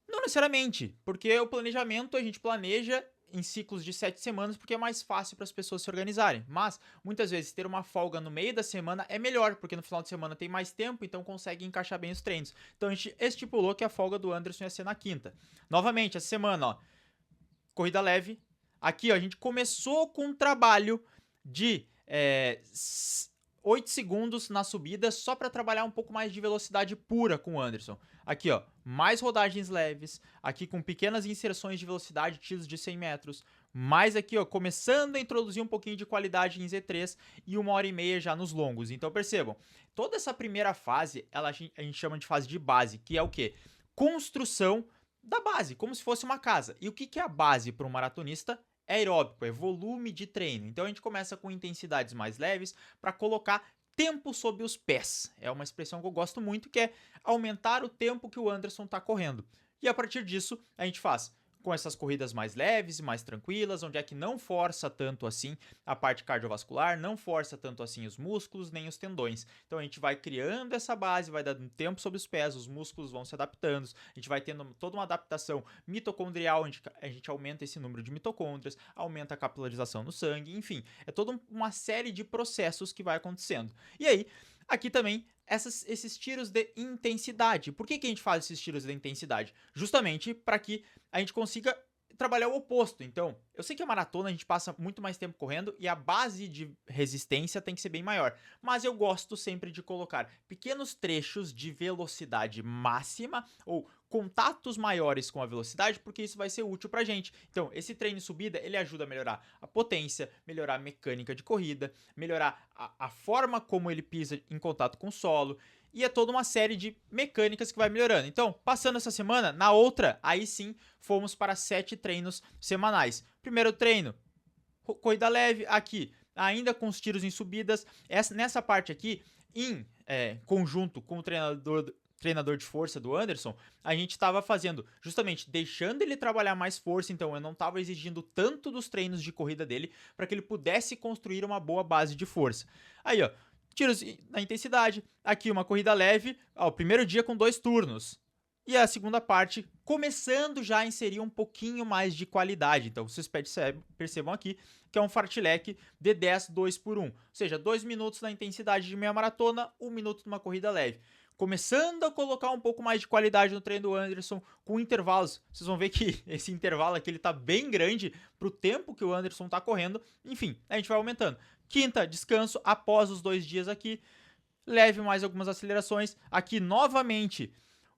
Não necessariamente, porque o planejamento a gente planeja em ciclos de 7 semanas, porque é mais fácil para as pessoas se organizarem. Mas, muitas vezes, ter uma folga no meio da semana é melhor, porque no final de semana tem mais tempo, então consegue encaixar bem os treinos. Então, a gente estipulou que a folga do Anderson ia ser na quinta. Novamente, essa semana, ó, corrida leve. Aqui, ó, a gente começou com um trabalho de 8 segundos na subida só para trabalhar um pouco mais de velocidade pura com o Anderson. Aqui, ó, mais rodagens leves, aqui com pequenas inserções de velocidade, tiros de 100 metros, mais aqui, ó, começando a introduzir um pouquinho de qualidade em Z3 e 1h30 já nos longos. Então percebam, toda essa primeira fase, a gente chama de fase de base, que é o quê? Construção da base, como se fosse uma casa. E o que é a base para um maratonista? É aeróbico, é volume de treino. Então a gente começa com intensidades mais leves para colocar tempo sob os pés. É uma expressão que eu gosto muito, que é aumentar o tempo que o Anderson está correndo. E a partir disso, a gente faz com essas corridas mais leves e mais tranquilas, onde é que não força tanto assim a parte cardiovascular, não força tanto assim os músculos, nem os tendões. Então a gente vai criando essa base, vai dando tempo sobre os pés, os músculos vão se adaptando, a gente vai tendo toda uma adaptação mitocondrial, onde a gente aumenta esse número de mitocôndrias, aumenta a capilarização no sangue, enfim, é toda uma série de processos que vai acontecendo. E aí, aqui também, esses tiros de intensidade. Por que a gente faz esses tiros de intensidade? Justamente para que a gente consiga trabalhar o oposto. Então, eu sei que a maratona a gente passa muito mais tempo correndo e a base de resistência tem que ser bem maior, mas eu gosto sempre de colocar pequenos trechos de velocidade máxima ou contatos maiores com a velocidade, porque isso vai ser útil pra gente. Então, esse treino de subida, ele ajuda a melhorar a potência, melhorar a mecânica de corrida, melhorar a forma como ele pisa em contato com o solo, e é toda uma série de mecânicas que vai melhorando. Então, passando essa semana, na outra, aí sim, fomos para 7 treinos semanais. Primeiro treino, corrida leve, aqui, ainda com os tiros em subidas. Nessa parte aqui, em conjunto com o treinador de força do Anderson, a gente estava fazendo, justamente, deixando ele trabalhar mais força, então eu não estava exigindo tanto dos treinos de corrida dele, para que ele pudesse construir uma boa base de força. Aí, ó, tiros na intensidade, aqui uma corrida leve, ó, o primeiro dia com 2 turnos. E a segunda parte, começando já a inserir um pouquinho mais de qualidade. Então, vocês percebam aqui que é um fartlek de 10, 2 por 1. Ou seja, 2 minutos na intensidade de meia maratona, 1 minuto numa corrida leve. Começando a colocar um pouco mais de qualidade no treino do Anderson, com intervalos. Vocês vão ver que esse intervalo aqui ele tá bem grande pro tempo que o Anderson tá correndo. Enfim, a gente vai aumentando. Quinta, descanso após os 2 dias aqui. Leve mais algumas acelerações. Aqui, novamente,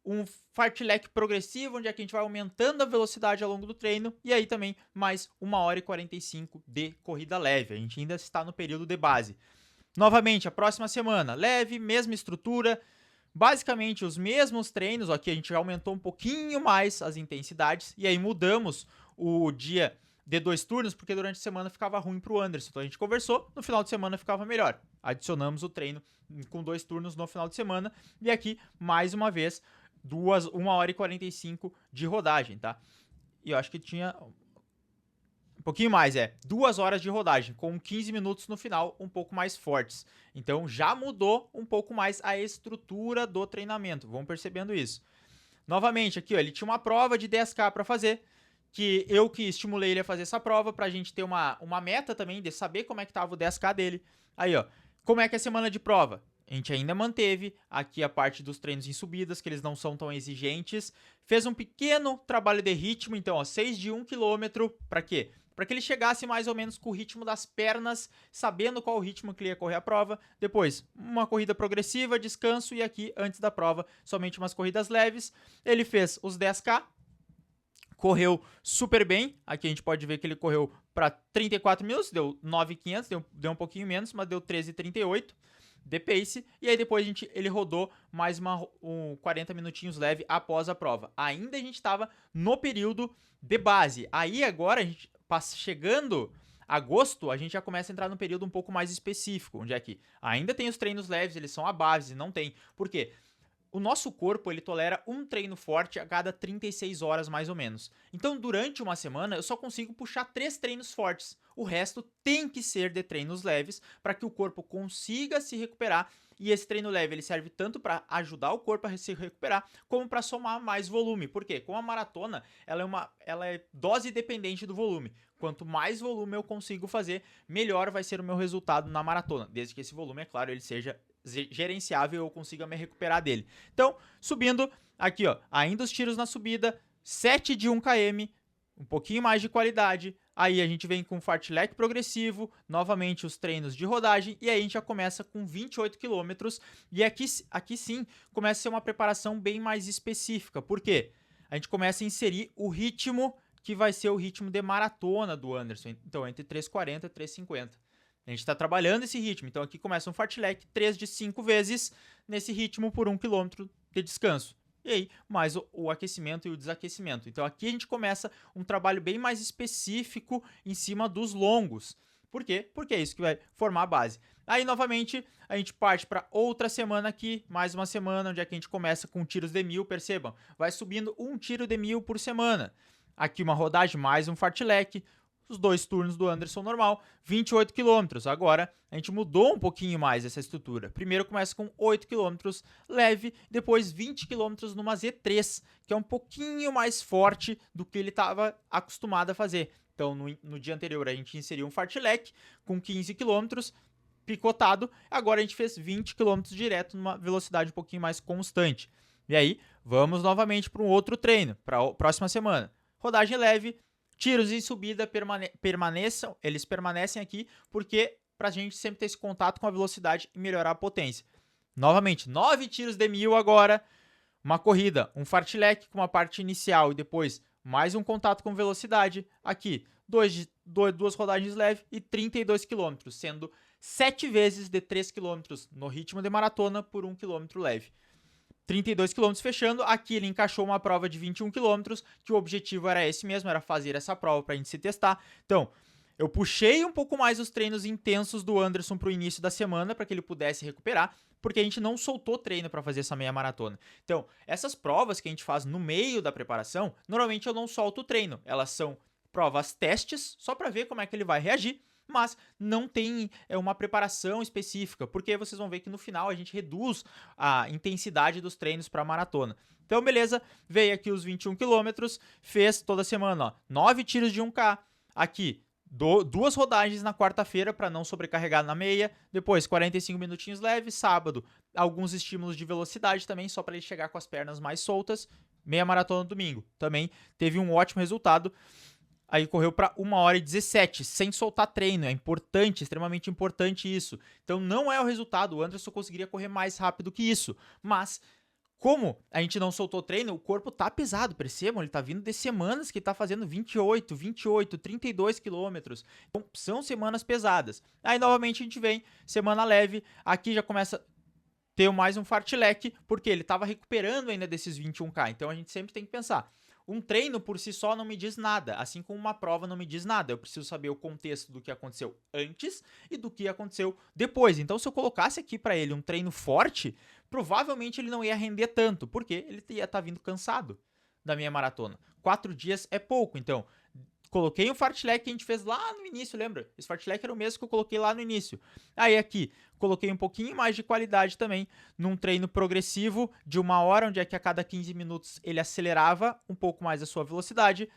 um fartlek progressivo, onde aqui a gente vai aumentando a velocidade ao longo do treino. E aí também mais 1h45 de corrida leve. A gente ainda está no período de base. Novamente, a próxima semana, leve, mesma estrutura. Basicamente os mesmos treinos, aqui a gente aumentou um pouquinho mais as intensidades e aí mudamos o dia de 2 turnos, porque durante a semana ficava ruim pro Anderson. Então a gente conversou, no final de semana ficava melhor. Adicionamos o treino com 2 turnos no final de semana e aqui, mais uma vez, 1h45 de rodagem, tá? E eu acho que tinha um pouquinho mais, 2 horas de rodagem, com 15 minutos no final, um pouco mais fortes. Então já mudou um pouco mais a estrutura do treinamento, vão percebendo isso. Novamente, aqui, ó, ele tinha uma prova de 10K para fazer, que estimulei ele a fazer essa prova, pra gente ter uma meta também, de saber como é que tava o 10K dele. Aí, ó, como é que é a semana de prova? A gente ainda manteve aqui a parte dos treinos em subidas, que eles não são tão exigentes. Fez um pequeno trabalho de ritmo, então, ó, 6 de 1 km, pra quê? Para que ele chegasse mais ou menos com o ritmo das pernas, sabendo qual o ritmo que ele ia correr a prova. Depois, uma corrida progressiva, descanso, e aqui, antes da prova, somente umas corridas leves. Ele fez os 10K, correu super bem. Aqui a gente pode ver que ele correu para 34 minutos, deu 9.500, deu um pouquinho menos, mas deu 13.38 de pace. E aí depois ele rodou mais 40 minutinhos leve após a prova. Ainda a gente estava no período de base. Aí agora, a gente chegando agosto, a gente já começa a entrar num período um pouco mais específico, onde é que ainda tem os treinos leves, eles são a base, não tem. Por quê? O nosso corpo, ele tolera um treino forte a cada 36 horas, mais ou menos. Então, durante uma semana, eu só consigo puxar 3 treinos fortes. O resto tem que ser de treinos leves para que o corpo consiga se recuperar. E esse treino leve, ele serve tanto para ajudar o corpo a se recuperar, como para somar mais volume. Por quê? Com a maratona, ela é dose dependente do volume. Quanto mais volume eu consigo fazer, melhor vai ser o meu resultado na maratona. Desde que esse volume, é claro, ele seja gerenciável e eu consiga me recuperar dele. Então, subindo, aqui ó, ainda os tiros na subida, 7 de 1 km, um pouquinho mais de qualidade, aí a gente vem com fartlek progressivo, novamente os treinos de rodagem, e aí a gente já começa com 28 quilômetros, e aqui sim começa a ser uma preparação bem mais específica. Por quê? A gente começa a inserir o ritmo que vai ser o ritmo de maratona do Anderson, então entre 3,40 e 3,50. A gente está trabalhando esse ritmo, então aqui começa um fartlek 3 de 5 vezes nesse ritmo por 1 km de descanso. E aí, mais o aquecimento e o desaquecimento. Então aqui a gente começa um trabalho bem mais específico em cima dos longos. Por quê? Porque é isso que vai formar a base. Aí, novamente, a gente parte para outra semana aqui, mais uma semana, onde é que a gente começa com tiros de 1000, percebam. Vai subindo um tiro de 1000 por semana. Aqui uma rodagem, mais um fartlek, os 2 turnos do Anderson normal, 28 km. Agora, a gente mudou um pouquinho mais essa estrutura. Primeiro começa com 8 km leve, depois 20 km numa Z3, que é um pouquinho mais forte do que ele estava acostumado a fazer. Então, no dia anterior, a gente inseriu um fartlek com 15 km, picotado. Agora a gente fez 20 km direto numa velocidade um pouquinho mais constante. E aí, vamos novamente para um outro treino, para a próxima semana. Rodagem leve, tiros em subida eles permanecem aqui porque para a gente sempre ter esse contato com a velocidade e melhorar a potência. Novamente, 9 tiros de 1000 agora, uma corrida, um fartlek com uma parte inicial e depois mais um contato com velocidade. Aqui, 2 rodagens leves e 32 km, sendo 7 vezes de 3 km no ritmo de maratona por 1 km leve. 32 km fechando, aqui ele encaixou uma prova de 21 km, que o objetivo era esse mesmo, era fazer essa prova para a gente se testar. Então, eu puxei um pouco mais os treinos intensos do Anderson para o início da semana, para que ele pudesse recuperar, porque a gente não soltou treino para fazer essa meia maratona. Então, essas provas que a gente faz no meio da preparação, normalmente eu não solto o treino, elas são provas testes, só para ver como é que ele vai reagir, mas não tem uma preparação específica, porque vocês vão ver que no final a gente reduz a intensidade dos treinos para maratona. Então, beleza, veio aqui os 21 quilômetros, fez toda semana, ó, 9 tiros de 1K, aqui 2 rodagens na quarta-feira para não sobrecarregar na meia, depois 45 minutinhos leve, sábado alguns estímulos de velocidade também, só para ele chegar com as pernas mais soltas, meia maratona no domingo, também teve um ótimo resultado. Aí correu para 1h17, sem soltar treino. É importante, extremamente importante isso. Então não é o resultado, o Anderson conseguiria correr mais rápido que isso. Mas, como a gente não soltou treino, o corpo tá pesado, percebam? Ele tá vindo de semanas que tá fazendo 28, 32 quilômetros. Então são semanas pesadas. Aí novamente a gente vem, semana leve, aqui já começa a ter mais um fartlek, porque ele tava recuperando ainda desses 21K. Então a gente sempre tem que pensar, um treino por si só não me diz nada, assim como uma prova não me diz nada. Eu preciso saber o contexto do que aconteceu antes e do que aconteceu depois. Então, se eu colocasse aqui para ele um treino forte, provavelmente ele não ia render tanto, porque ele ia estar vindo cansado da minha maratona. 4 dias é pouco, então coloquei um fartlek que a gente fez lá no início, lembra? Esse fartlek era o mesmo que eu coloquei lá no início. Aí aqui, coloquei um pouquinho mais de qualidade também, num treino progressivo de 1 hora, onde é que a cada 15 minutos ele acelerava um pouco mais a sua velocidade,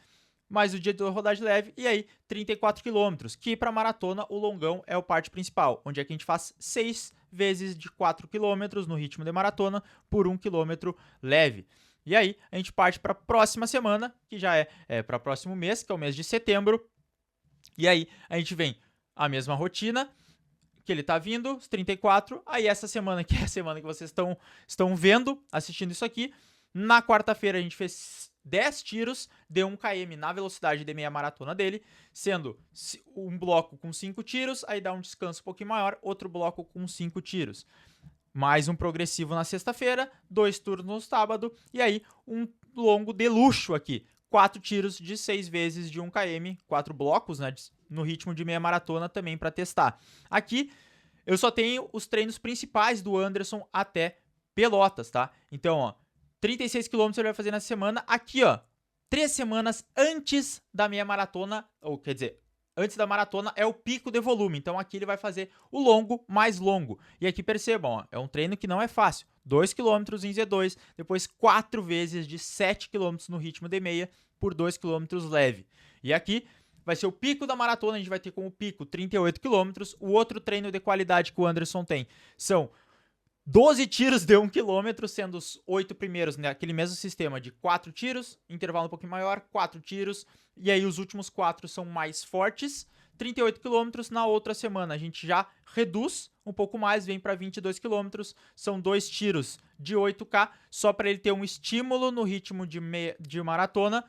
mais o dia de rodagem leve, e aí 34 km, que para maratona o longão é o parte principal, onde é que a gente faz 6 vezes de 4 km no ritmo de maratona por 1 km leve. E aí, a gente parte para a próxima semana, que já é para o próximo mês, que é o mês de setembro. E aí, a gente vem a mesma rotina, que ele tá vindo, os 34. Aí, essa semana, que é a semana que vocês estão vendo, assistindo isso aqui. Na quarta-feira, a gente fez 10 tiros de 1 km na velocidade de meia maratona dele, sendo um bloco com 5 tiros, aí dá um descanso um pouquinho maior, outro bloco com 5 tiros. Mais um progressivo na sexta-feira, 2 turnos no sábado, e aí um longo de luxo aqui. 4 tiros de 6 vezes de 1 km, 4 blocos, né, no ritmo de meia maratona também para testar. Aqui eu só tenho os treinos principais do Anderson até Pelotas, tá? Então, ó, 36 km ele vai fazer na semana. Aqui, ó, 3 semanas antes da meia maratona, ou quer dizer, antes da maratona é o pico de volume, então aqui ele vai fazer o longo mais longo. E aqui percebam, ó, é um treino que não é fácil. 2 km em Z2, depois 4 vezes de 7 km no ritmo de meia por 2 km leve. E aqui vai ser o pico da maratona, a gente vai ter como pico 38 km. O outro treino de qualidade que o Anderson tem são 12 tiros de 1 km, sendo os 8 primeiros naquele mesmo sistema de 4 tiros, intervalo um pouquinho maior, 4 tiros, e aí os últimos 4 são mais fortes, 38 km. Na outra semana a gente já reduz um pouco mais, vem para 22 km, são 2 tiros de 8K, só para ele ter um estímulo no ritmo de maratona,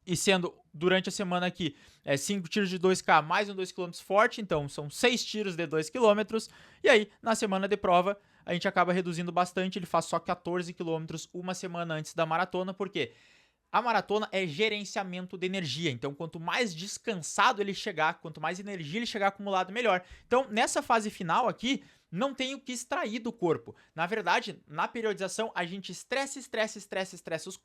e sendo durante a semana aqui 5 tiros de 2K mais um 2 km forte, então são 6 tiros de 2 km, e aí na semana de prova a gente acaba reduzindo bastante, ele faz só 14 km uma semana antes da maratona, porque a maratona é gerenciamento de energia, então quanto mais descansado ele chegar, quanto mais energia ele chegar acumulado, melhor. Então nessa fase final aqui, não tem o que extrair do corpo. Na verdade, na periodização, a gente estressa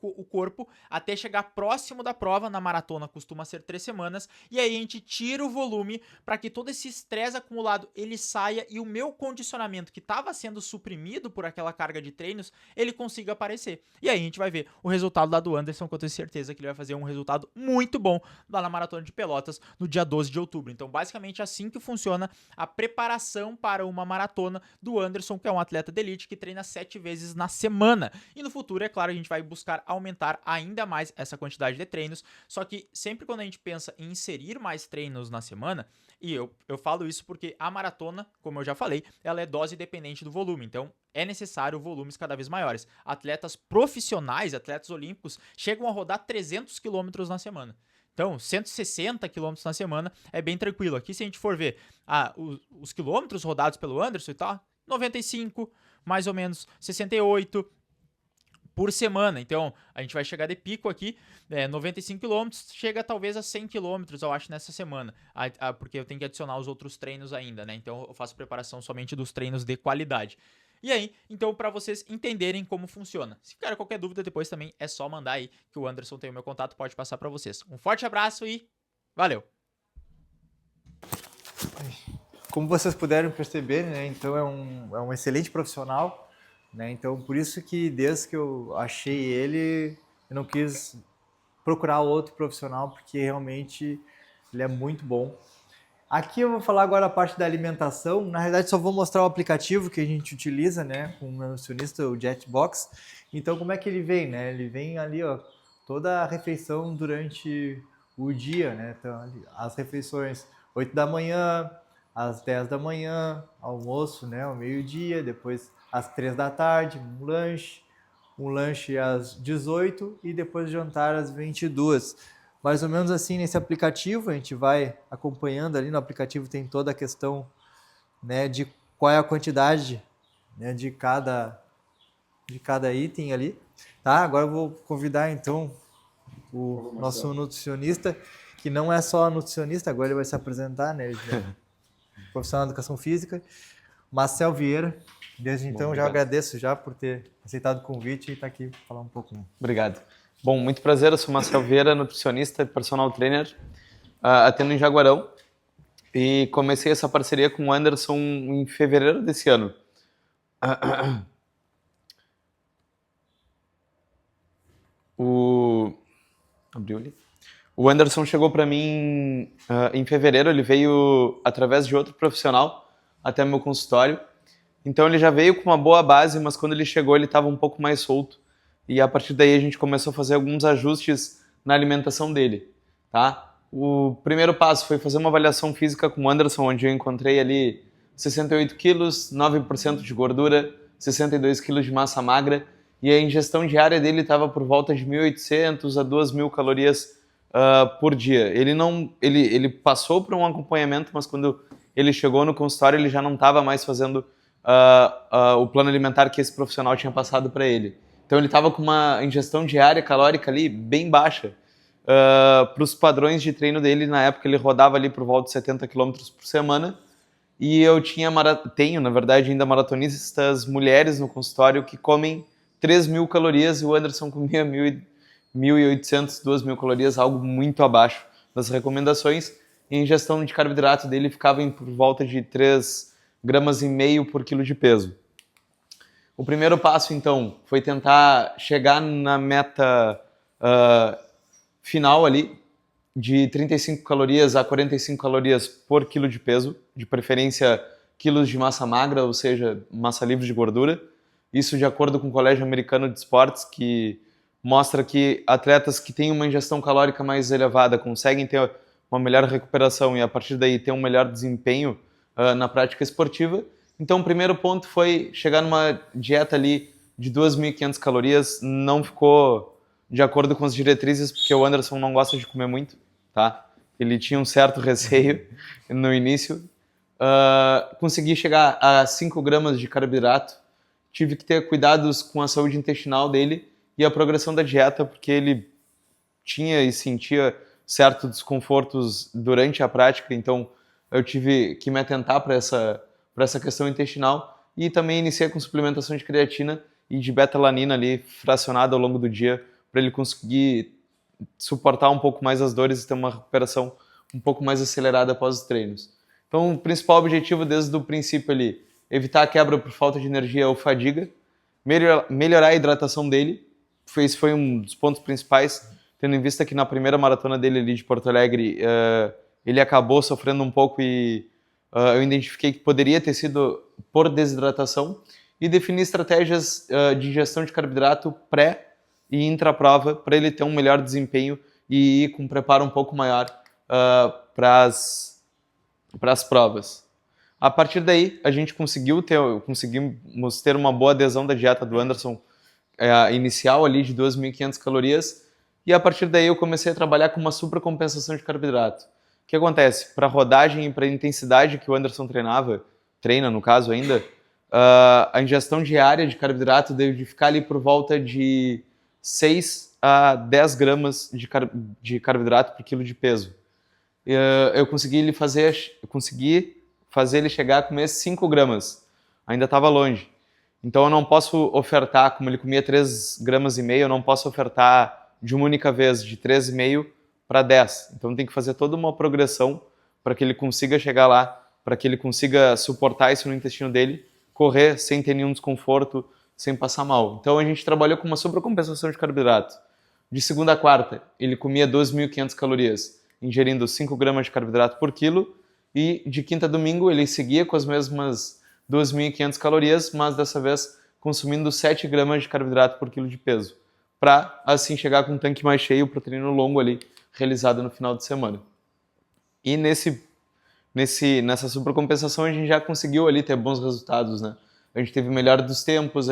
o corpo até chegar próximo da prova. Na maratona costuma ser 3 semanas. E aí a gente tira o volume para que todo esse estresse acumulado ele saia e o meu condicionamento que estava sendo suprimido por aquela carga de treinos, ele consiga aparecer. E aí a gente vai ver o resultado lá do Anderson, que eu tenho certeza que ele vai fazer um resultado muito bom lá na Maratona de Pelotas no dia 12 de outubro. Então, basicamente, assim que funciona a preparação para uma maratona do Anderson, que é um atleta de elite que treina 7 vezes na semana. E no futuro, é claro, a gente vai buscar aumentar ainda mais essa quantidade de treinos, só que sempre quando a gente pensa em inserir mais treinos na semana, e eu falo isso porque a maratona, como eu já falei, ela é dose dependente do volume, então é necessário volumes cada vez maiores. Atletas profissionais, atletas olímpicos, chegam a rodar 300 km na semana. Então, 160 quilômetros na semana é bem tranquilo. Aqui, se a gente for ver os quilômetros rodados pelo Anderson e tal, 95, mais ou menos 68 por semana. Então, a gente vai chegar de pico aqui, 95 quilômetros, chega talvez a 100 quilômetros, eu acho, nessa semana. Porque eu tenho que adicionar os outros treinos ainda, né? Então, eu faço preparação somente dos treinos de qualidade. E aí, então, para vocês entenderem como funciona. Se ficar qualquer dúvida depois também é só mandar aí, que o Anderson tem o meu contato, pode passar para vocês. Um forte abraço e valeu! Como vocês puderam perceber, né, então é um excelente profissional, né, então por isso que desde que eu achei ele, eu não quis procurar outro profissional, porque realmente ele é muito bom. Aqui eu vou falar agora a parte da alimentação. Na realidade, só vou mostrar o aplicativo que a gente utiliza, né, com o meu nutricionista, o Jetbox. Então, como é que ele vem, né? Ele vem ali, ó, toda a refeição durante o dia, né? Então, ali, as refeições 8 da manhã, às 10 da manhã, almoço, né, ao meio-dia, depois às 3 da tarde, um lanche às 18 e depois jantar às 22. Mais ou menos assim nesse aplicativo, a gente vai acompanhando ali no aplicativo, tem toda a questão, né, de qual é a quantidade, né, de cada item ali, tá? Agora eu vou convidar então o nosso nutricionista, que não é só nutricionista, agora ele vai se apresentar, né, ele é profissional de educação física, Marcel Vieira. Desde então já agradeço já por ter aceitado o convite e estar aqui para falar um pouco. Obrigado. Bom, muito prazer, eu sou Marcel Vieira, nutricionista e personal trainer, atendo em Jaguarão, e comecei essa parceria com o Anderson em fevereiro desse ano. Abriu ali. O Anderson chegou para mim em fevereiro, ele veio através de outro profissional até meu consultório, então ele já veio com uma boa base, mas quando ele chegou ele estava um pouco mais solto. E a partir daí a gente começou a fazer alguns ajustes na alimentação dele, tá? O primeiro passo foi fazer uma avaliação física com o Anderson, onde eu encontrei ali 68 quilos, 9% de gordura, 62 quilos de massa magra, e a ingestão diária dele estava por volta de 1.800 a 2.000 calorias por dia. Ele passou por um acompanhamento, mas quando ele chegou no consultório ele já não estava mais fazendo o plano alimentar que esse profissional tinha passado para ele. Então ele estava com uma ingestão diária calórica ali bem baixa. Para os padrões de treino dele, na época ele rodava ali por volta de 70 km por semana. E eu tenho, na verdade, ainda maratonistas mulheres no consultório que comem 3.000 calorias e o Anderson comia 1.800, 2.000 calorias, algo muito abaixo das recomendações. E a ingestão de carboidrato dele ficava por volta de 3,5 gramas por quilo de peso. O primeiro passo, então, foi tentar chegar na meta final ali, de 35 calorias a 45 calorias por quilo de peso, de preferência quilos de massa magra, ou seja, massa livre de gordura. Isso de acordo com o Colégio Americano de Esportes, que mostra que atletas que têm uma ingestão calórica mais elevada conseguem ter uma melhor recuperação e a partir daí ter um melhor desempenho na prática esportiva. Então o primeiro ponto foi chegar numa dieta ali de 2.500 calorias, não ficou de acordo com as diretrizes, porque o Anderson não gosta de comer muito, tá? Ele tinha um certo receio no início. Consegui chegar a 5 gramas de carboidrato, tive que ter cuidados com a saúde intestinal dele e a progressão da dieta, porque ele tinha e sentia certos desconfortos durante a prática, então eu tive que me atentar para essa questão intestinal e também iniciei com suplementação de creatina e de beta-alanina ali fracionada ao longo do dia para ele conseguir suportar um pouco mais as dores e ter uma recuperação um pouco mais acelerada após os treinos. Então o principal objetivo desde o princípio ali, evitar a quebra por falta de energia ou fadiga, melhorar a hidratação dele, esse foi um dos pontos principais, tendo em vista que na primeira maratona dele ali de Porto Alegre, ele acabou sofrendo um pouco e eu identifiquei que poderia ter sido por desidratação e defini estratégias de ingestão de carboidrato pré e intra-prova para ele ter um melhor desempenho e ir com um preparo um pouco maior para as provas. A partir daí, a gente conseguimos ter uma boa adesão da dieta do Anderson inicial ali de 2.500 calorias e a partir daí eu comecei a trabalhar com uma supracompensação de carboidrato. O que acontece? Para a rodagem e para a intensidade que o Anderson treina no caso ainda, a ingestão diária de carboidrato deve ficar ali por volta de 6 a 10 gramas de carboidrato por quilo de peso. Eu consegui fazer ele chegar a comer 5 gramas. Ainda estava longe. Então eu não posso ofertar, como ele comia 3,5 gramas, eu não posso ofertar de uma única vez de 3,5 para 10. Então tem que fazer toda uma progressão para que ele consiga chegar lá, para que ele consiga suportar isso no intestino dele, correr sem ter nenhum desconforto, sem passar mal. Então a gente trabalhou com uma sobrecompensação de carboidrato. De segunda a quarta, ele comia 2.500 calorias, ingerindo 5 gramas de carboidrato por quilo, e de quinta a domingo ele seguia com as mesmas 2.500 calorias, mas dessa vez consumindo 7 gramas de carboidrato por quilo de peso, para assim chegar com um tanque mais cheio para o treino longo ali, realizado no final de semana. E nessa supercompensação a gente já conseguiu ali ter bons resultados, né? A gente teve o melhor dos tempos,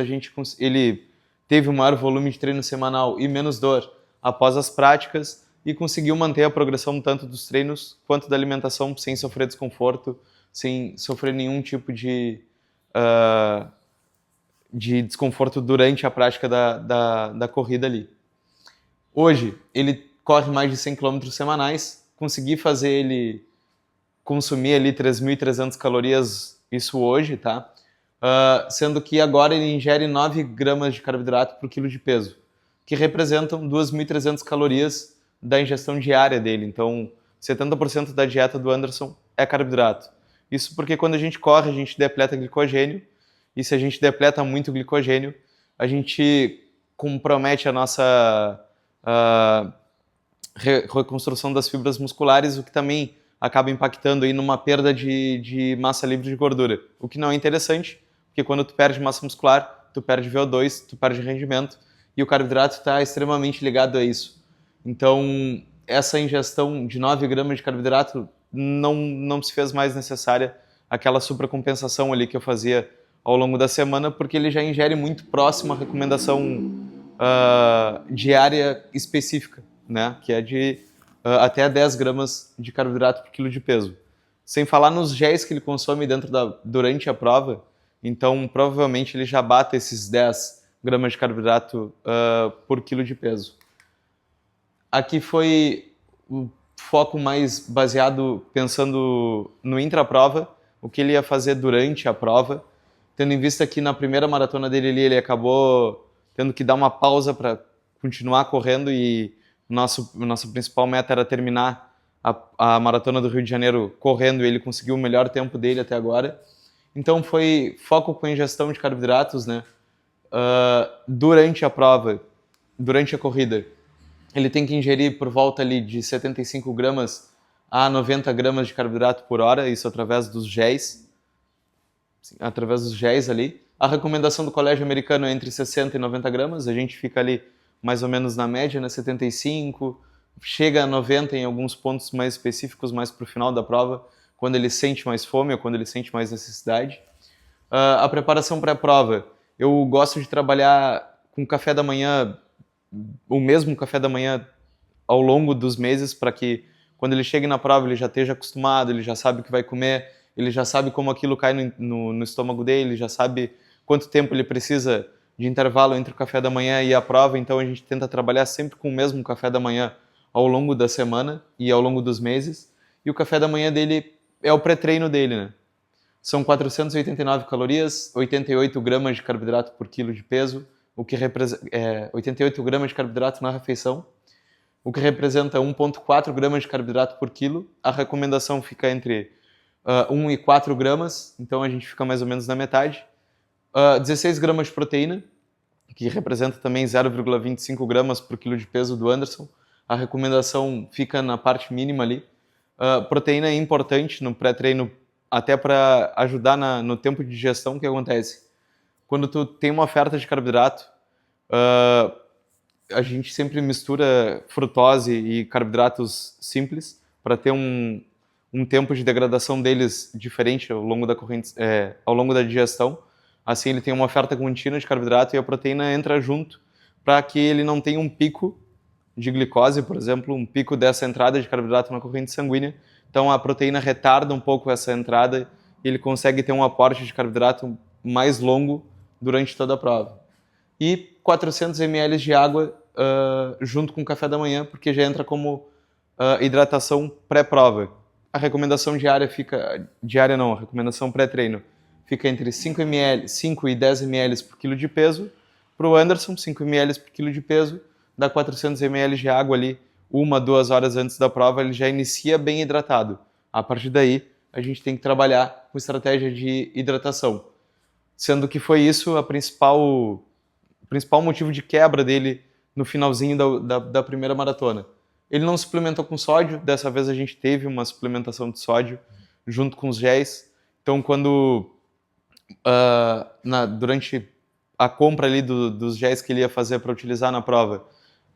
ele teve um maior volume de treino semanal e menos dor após as práticas e conseguiu manter a progressão tanto dos treinos quanto da alimentação sem sofrer desconforto, sem sofrer nenhum tipo de desconforto durante a prática da corrida ali. Hoje, ele corre mais de 100 km semanais, consegui fazer ele consumir ali 3.300 calorias, isso hoje, tá? Sendo que agora ele ingere 9 gramas de carboidrato por quilo de peso, que representam 2.300 calorias da ingestão diária dele. Então, 70% da dieta do Anderson é carboidrato. Isso porque quando a gente corre, a gente depleta glicogênio, e se a gente depleta muito glicogênio, a gente compromete a nossa reconstrução das fibras musculares, o que também acaba impactando aí numa perda de massa livre de gordura, o que não é interessante, porque quando tu perde massa muscular, tu perde VO2, tu perde rendimento, e o carboidrato está extremamente ligado a isso. Então, essa ingestão de 9 gramas de carboidrato não se fez mais necessária aquela supracompensação ali que eu fazia ao longo da semana, porque ele já ingere muito próximo à recomendação diária específica, né? Que é de até 10 gramas de carboidrato por quilo de peso. Sem falar nos géis que ele consome durante a prova, então provavelmente ele já bate esses 10 gramas de carboidrato por quilo de peso. Aqui foi o foco mais baseado pensando no intra-prova, o que ele ia fazer durante a prova, tendo em vista que na primeira maratona dele ele acabou tendo que dar uma pausa para continuar correndo e nossa principal meta era terminar a maratona do Rio de Janeiro correndo e ele conseguiu o melhor tempo dele até agora. Então foi foco com ingestão de carboidratos, né? Durante a prova, durante a corrida, ele tem que ingerir por volta ali de 75 gramas a 90 gramas de carboidrato por hora, isso através dos géis. através dos géis ali. A recomendação do colégio americano é entre 60 e 90 gramas, a gente fica ali mais ou menos na média, né, 75, chega a 90 em alguns pontos mais específicos, mais para o final da prova, quando ele sente mais fome ou quando ele sente mais necessidade. A preparação pré-prova, eu gosto de trabalhar com café da manhã, o mesmo café da manhã ao longo dos meses, para que quando ele chegue na prova ele já esteja acostumado, ele já sabe o que vai comer, ele já sabe como aquilo cai no estômago dele, já sabe quanto tempo ele precisa de intervalo entre o café da manhã e a prova, então a gente tenta trabalhar sempre com o mesmo café da manhã ao longo da semana e ao longo dos meses, e o café da manhã dele é o pré-treino dele, né? São 489 calorias, 88 gramas de carboidrato por quilo de peso, o que representa 88 gramas de carboidrato na refeição, o que representa 1,4 gramas de carboidrato por quilo. A recomendação fica entre 1 e 4 gramas, então a gente fica mais ou menos na metade. 16 gramas de proteína, que representa também 0,25 gramas por quilo de peso do Anderson. A recomendação fica na parte mínima ali. Proteína é importante no pré-treino, até para ajudar no tempo de digestão. O que acontece? Quando tu tem uma oferta de carboidrato, a gente sempre mistura frutose e carboidratos simples para ter um tempo de degradação deles diferente ao longo da digestão. Assim ele tem uma oferta contínua de carboidrato e a proteína entra junto para que ele não tenha um pico de glicose, por exemplo, um pico dessa entrada de carboidrato na corrente sanguínea. Então a proteína retarda um pouco essa entrada e ele consegue ter um aporte de carboidrato mais longo durante toda a prova. E 400 ml de água junto com o café da manhã, porque já entra como hidratação pré-prova. A recomendação a recomendação pré-treino fica entre 5 e 10 ml por quilo de peso. Para o Anderson, 5 ml por quilo de peso, dá 400 ml de água ali, 1-2 horas antes da prova, ele já inicia bem hidratado. A partir daí, a gente tem que trabalhar com estratégia de hidratação. Sendo que foi isso o principal motivo de quebra dele no finalzinho da primeira maratona. Ele não suplementou com sódio, dessa vez a gente teve uma suplementação de sódio junto com os géis. Então, quando durante a compra ali dos géis que ele ia fazer para utilizar na prova,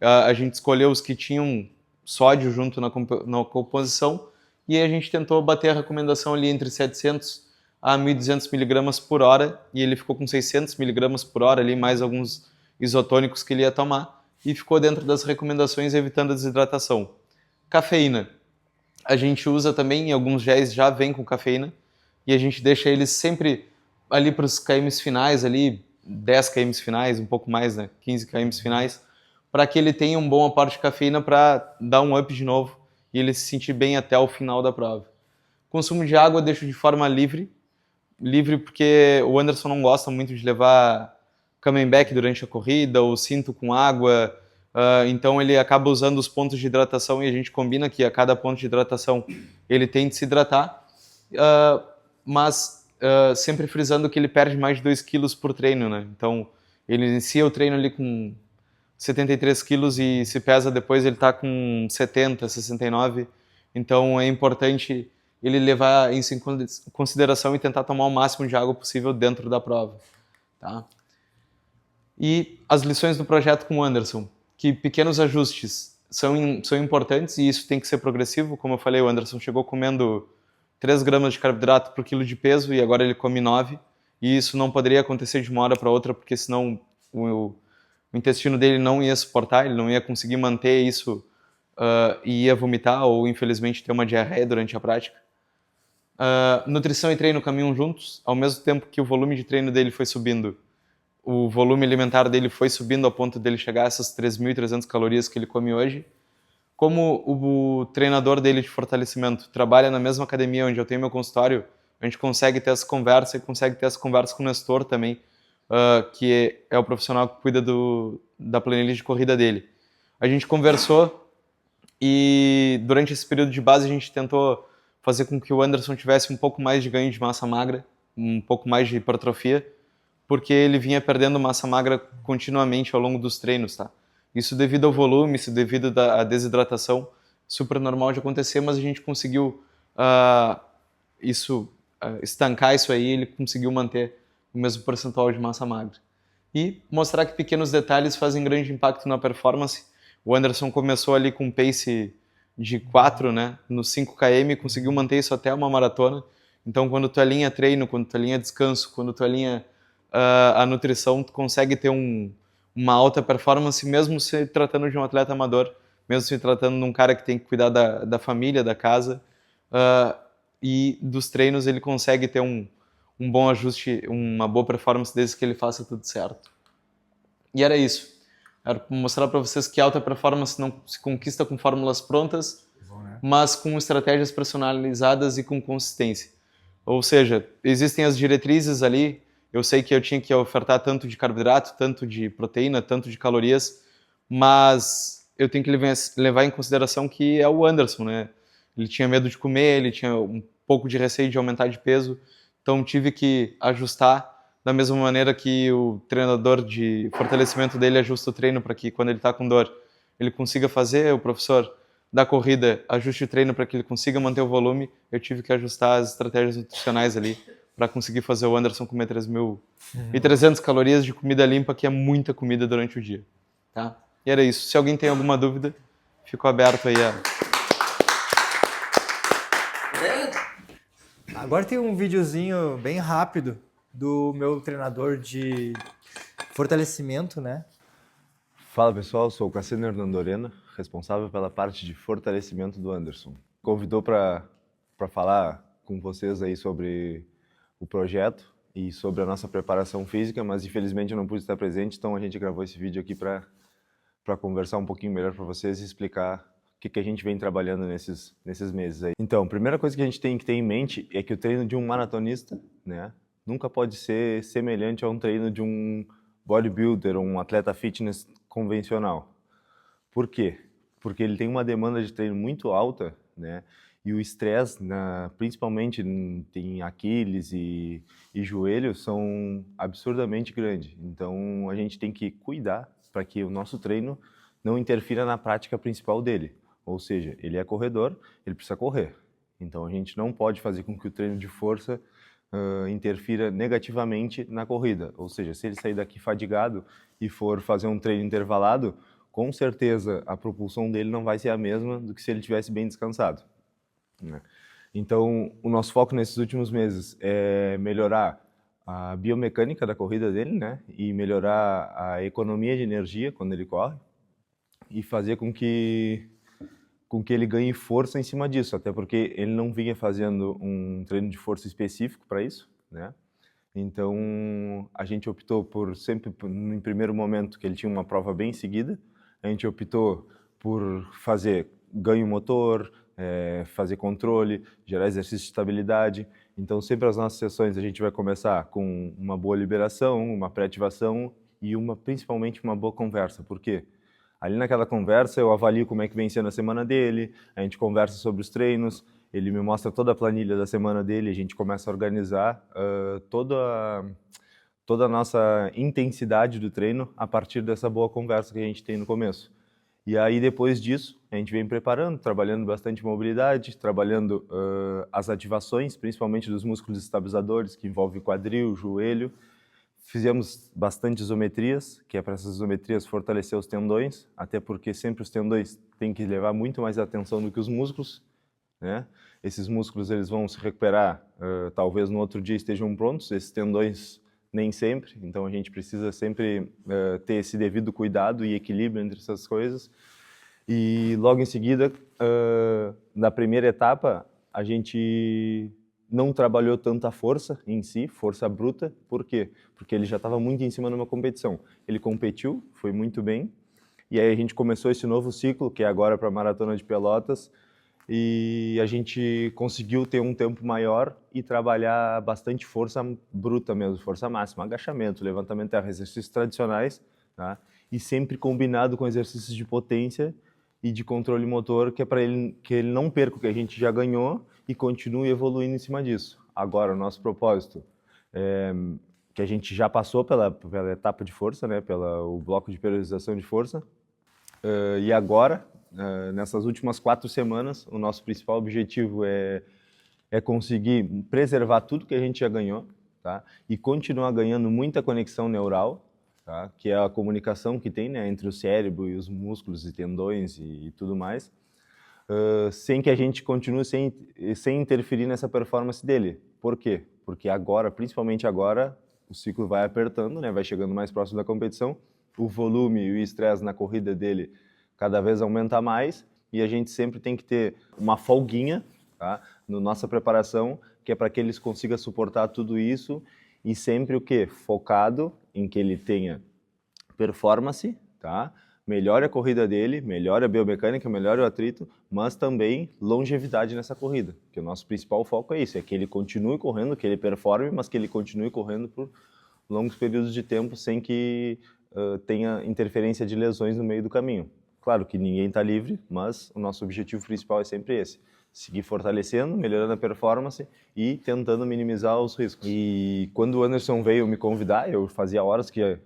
a gente escolheu os que tinham sódio junto na composição e a gente tentou bater a recomendação ali entre 700 a 1.200 miligramas por hora e ele ficou com 600 miligramas por hora ali, mais alguns isotônicos que ele ia tomar e ficou dentro das recomendações evitando a desidratação. Cafeína. A gente usa também, alguns géis já vêm com cafeína e a gente deixa eles sempre ali para os kms finais, ali 10 kms finais, um pouco mais, né? 15 kms finais, para que ele tenha um bom aporte de cafeína para dar um up de novo e ele se sentir bem até o final da prova. Consumo de água eu deixo de forma livre porque o Anderson não gosta muito de levar camelback durante a corrida ou cinto com água, então ele acaba usando os pontos de hidratação e a gente combina que a cada ponto de hidratação ele tem de se hidratar, mas sempre frisando que ele perde mais de 2 quilos por treino, né? Então ele inicia o treino ali com 73 quilos e se pesa depois ele está com 70, 69, então é importante ele levar isso em consideração e tentar tomar o máximo de água possível dentro da prova, tá? E as lições do projeto com o Anderson, que pequenos ajustes são importantes e isso tem que ser progressivo. Como eu falei, o Anderson chegou comendo 3 gramas de carboidrato por quilo de peso e agora ele come 9. E isso não poderia acontecer de uma hora para outra, porque senão o intestino dele não ia suportar, ele não ia conseguir manter isso e ia vomitar ou, infelizmente, ter uma diarreia durante a prática. Nutrição e treino caminham juntos, ao mesmo tempo que o volume de treino dele foi subindo. O volume alimentar dele foi subindo ao ponto dele chegar a essas 3.300 calorias que ele come hoje. Como o treinador dele de fortalecimento trabalha na mesma academia onde eu tenho meu consultório, a gente consegue ter essa conversa e consegue ter essa conversa com o Nestor também, que é o profissional que cuida da planilha de corrida dele. A gente conversou e durante esse período de base a gente tentou fazer com que o Anderson tivesse um pouco mais de ganho de massa magra, um pouco mais de hipertrofia, porque ele vinha perdendo massa magra continuamente ao longo dos treinos, tá? Isso devido ao volume, isso devido à desidratação, super normal de acontecer, mas a gente conseguiu isso estancar isso aí, ele conseguiu manter o mesmo percentual de massa magra. E mostrar que pequenos detalhes fazem grande impacto na performance. O Anderson começou ali com pace de 4, né, no 5 km, conseguiu manter isso até uma maratona. Então, quando tu alinha treino, quando tu alinha descanso, quando tu alinha a nutrição, tu consegue ter uma alta performance, mesmo se tratando de um atleta amador, mesmo se tratando de um cara que tem que cuidar da família, da casa, e dos treinos ele consegue ter um bom ajuste, uma boa performance desde que ele faça tudo certo. E era isso. Era mostrar para vocês que alta performance não se conquista com fórmulas prontas, mas com estratégias personalizadas e com consistência. Ou seja, existem as diretrizes ali, eu sei que eu tinha que ofertar tanto de carboidrato, tanto de proteína, tanto de calorias, mas eu tenho que levar em consideração que é o Anderson, né? Ele tinha medo de comer, ele tinha um pouco de receio de aumentar de peso, então tive que ajustar da mesma maneira que o treinador de fortalecimento dele ajusta o treino para que quando ele está com dor, ele consiga fazer, o professor da corrida ajuste o treino para que ele consiga manter o volume, eu tive que ajustar as estratégias nutricionais ali para conseguir fazer o Anderson comer 3.300 calorias de comida limpa, que é muita comida durante o dia. Tá? E era isso. Se alguém tem alguma dúvida, fico aberto aí Agora tem um videozinho bem rápido do meu treinador de fortalecimento, né? Fala pessoal, sou o Cassino Hernandorena, responsável pela parte de fortalecimento do Anderson. Convidou para falar com vocês aí sobre o projeto e sobre a nossa preparação física, mas infelizmente eu não pude estar presente, então a gente gravou esse vídeo aqui para conversar um pouquinho melhor para vocês e explicar o que a gente vem trabalhando nesses meses aí. Então, a primeira coisa que a gente tem que ter em mente é que o treino de um maratonista, né, nunca pode ser semelhante a um treino de um bodybuilder ou um atleta fitness convencional. Por quê? Porque ele tem uma demanda de treino muito alta, né, e o estresse, principalmente em Aquiles e joelho, são absurdamente grandes. Então, a gente tem que cuidar para que o nosso treino não interfira na prática principal dele. Ou seja, ele é corredor, ele precisa correr. Então, a gente não pode fazer com que o treino de força interfira negativamente na corrida. Ou seja, se ele sair daqui fadigado e for fazer um treino intervalado, com certeza a propulsão dele não vai ser a mesma do que se ele estivesse bem descansado. Então, o nosso foco nesses últimos meses é melhorar a biomecânica da corrida dele, né? E melhorar a economia de energia quando ele corre e fazer com que ele ganhe força em cima disso, até porque ele não vinha fazendo um treino de força específico para isso, né? Então, a gente optou por sempre, no primeiro momento, que ele tinha uma prova bem seguida, a gente optou por fazer ganho motor, fazer controle, gerar exercício de estabilidade. Então, sempre as nossas sessões a gente vai começar com uma boa liberação, uma pré-ativação e principalmente uma boa conversa. Por quê? Ali naquela conversa eu avalio como é que vem sendo a semana dele, a gente conversa sobre os treinos, ele me mostra toda a planilha da semana dele, a gente começa a organizar toda a nossa intensidade do treino a partir dessa boa conversa que a gente tem no começo. E aí, depois disso, a gente vem preparando, trabalhando bastante mobilidade, trabalhando as ativações, principalmente dos músculos estabilizadores, que envolvem quadril, joelho. Fizemos bastante isometrias, que é para essas isometrias fortalecer os tendões, até porque sempre os tendões têm que levar muito mais atenção do que os músculos, né? Esses músculos eles vão se recuperar, talvez no outro dia estejam prontos, esses tendões nem sempre, então a gente precisa sempre ter esse devido cuidado e equilíbrio entre essas coisas. E logo em seguida, na primeira etapa, a gente não trabalhou tanta força em si, força bruta. Por quê? Porque ele já estava muito em cima numa competição. Ele competiu, foi muito bem, e aí a gente começou esse novo ciclo, que é agora para a Maratona de Pelotas, e a gente conseguiu ter um tempo maior e trabalhar bastante força bruta mesmo, força máxima, agachamento, levantamento de terra, exercícios tradicionais, tá? E sempre combinado com exercícios de potência e de controle motor, que é para que ele não perca o que a gente já ganhou e continue evoluindo em cima disso. Agora, o nosso propósito é que a gente já passou pela etapa de força, né, o bloco de periodização de força, e agora, nessas últimas 4 semanas, o nosso principal objetivo é é conseguir preservar tudo que a gente já ganhou, tá? E continuar ganhando muita conexão neural, tá? Que é a comunicação que tem, né, entre o cérebro e os músculos e tendões e tudo mais, sem que a gente continue sem interferir nessa performance dele. Por quê? Porque agora, principalmente agora, o ciclo vai apertando, né, vai chegando mais próximo da competição, o volume e o estresse na corrida dele cada vez aumenta mais e a gente sempre tem que ter uma folguinha, tá, na nossa preparação, que é para que eles consigam suportar tudo isso e sempre o quê? Focado em que ele tenha performance, tá? Melhore a corrida dele, melhore a biomecânica, melhore o atrito, mas também longevidade nessa corrida, que o nosso principal foco é isso, é que ele continue correndo, que ele performe, mas que ele continue correndo por longos períodos de tempo sem que tenha interferência de lesões no meio do caminho. Claro que ninguém está livre, mas o nosso objetivo principal é sempre esse, seguir fortalecendo, melhorando a performance e tentando minimizar os riscos. E quando o Anderson veio me convidar, eu fazia horas que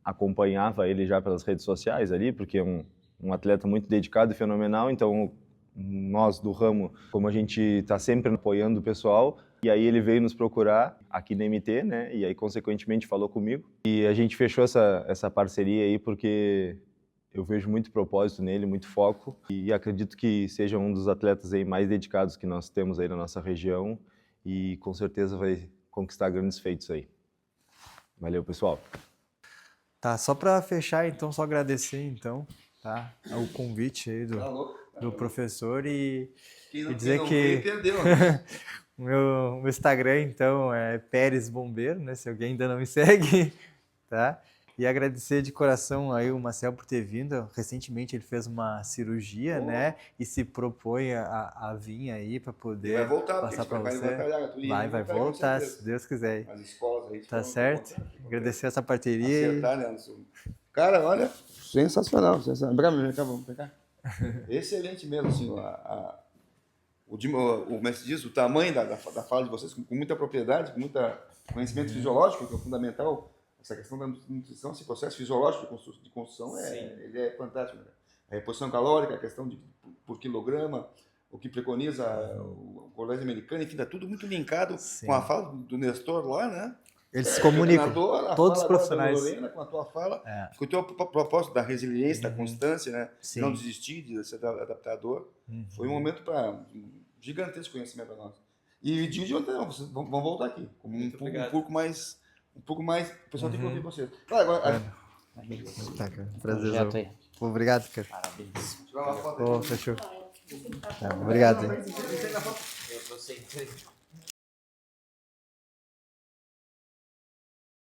acompanhava ele já pelas redes sociais ali, porque é um atleta muito dedicado e fenomenal, então nós do ramo, como a gente está sempre apoiando o pessoal, e aí ele veio nos procurar aqui na MT, né, e aí consequentemente falou comigo, e a gente fechou essa parceria aí porque eu vejo muito propósito nele, muito foco, e acredito que seja um dos atletas aí mais dedicados que nós temos aí na nossa região, e com certeza vai conquistar grandes feitos aí. Valeu, pessoal. Tá, só para fechar, então, só agradecer, então, tá, o convite aí do professor e dizer que perdeu, né? o meu Instagram, então, é Pérez Bombeiro, né, se alguém ainda não me segue, tá? E agradecer de coração aí o Marcel por ter vindo. Recentemente ele fez uma cirurgia, né, e se propõe a vir aí para poder vai voltar, passar para você. Vai voltar, voltar, se Deus quiser. As escolas aí. Tá certo? Agradecer essa parceria. Acertar, né, Anderson? Cara, olha, sensacional. Vamos pegar. Excelente mesmo, assim, como é que se diz, o tamanho da fala de vocês, com muita propriedade, com muito conhecimento fisiológico, que é fundamental. Essa questão da nutrição, esse processo fisiológico de construção, ele é fantástico. Né? A reposição calórica, a questão por quilograma, o que preconiza o colégio americano, enfim, está tudo muito linkado com a fala do Nestor lá, né? Eles se comunicam, todos os profissionais. Lorena, com a tua fala, com o teu propósito da resiliência, da constância, né? Sim. Não desistir, de ser adaptador. Foi um momento para gigantesco conhecimento para nós. E de ontem, vocês vão voltar aqui, com um pouco mais... o pessoal tem que ouvir vocês. Agora... Tá, cara. Prazer. Obrigado, cara. Parabéns. Fechou. Tá, obrigado. Eu tô sem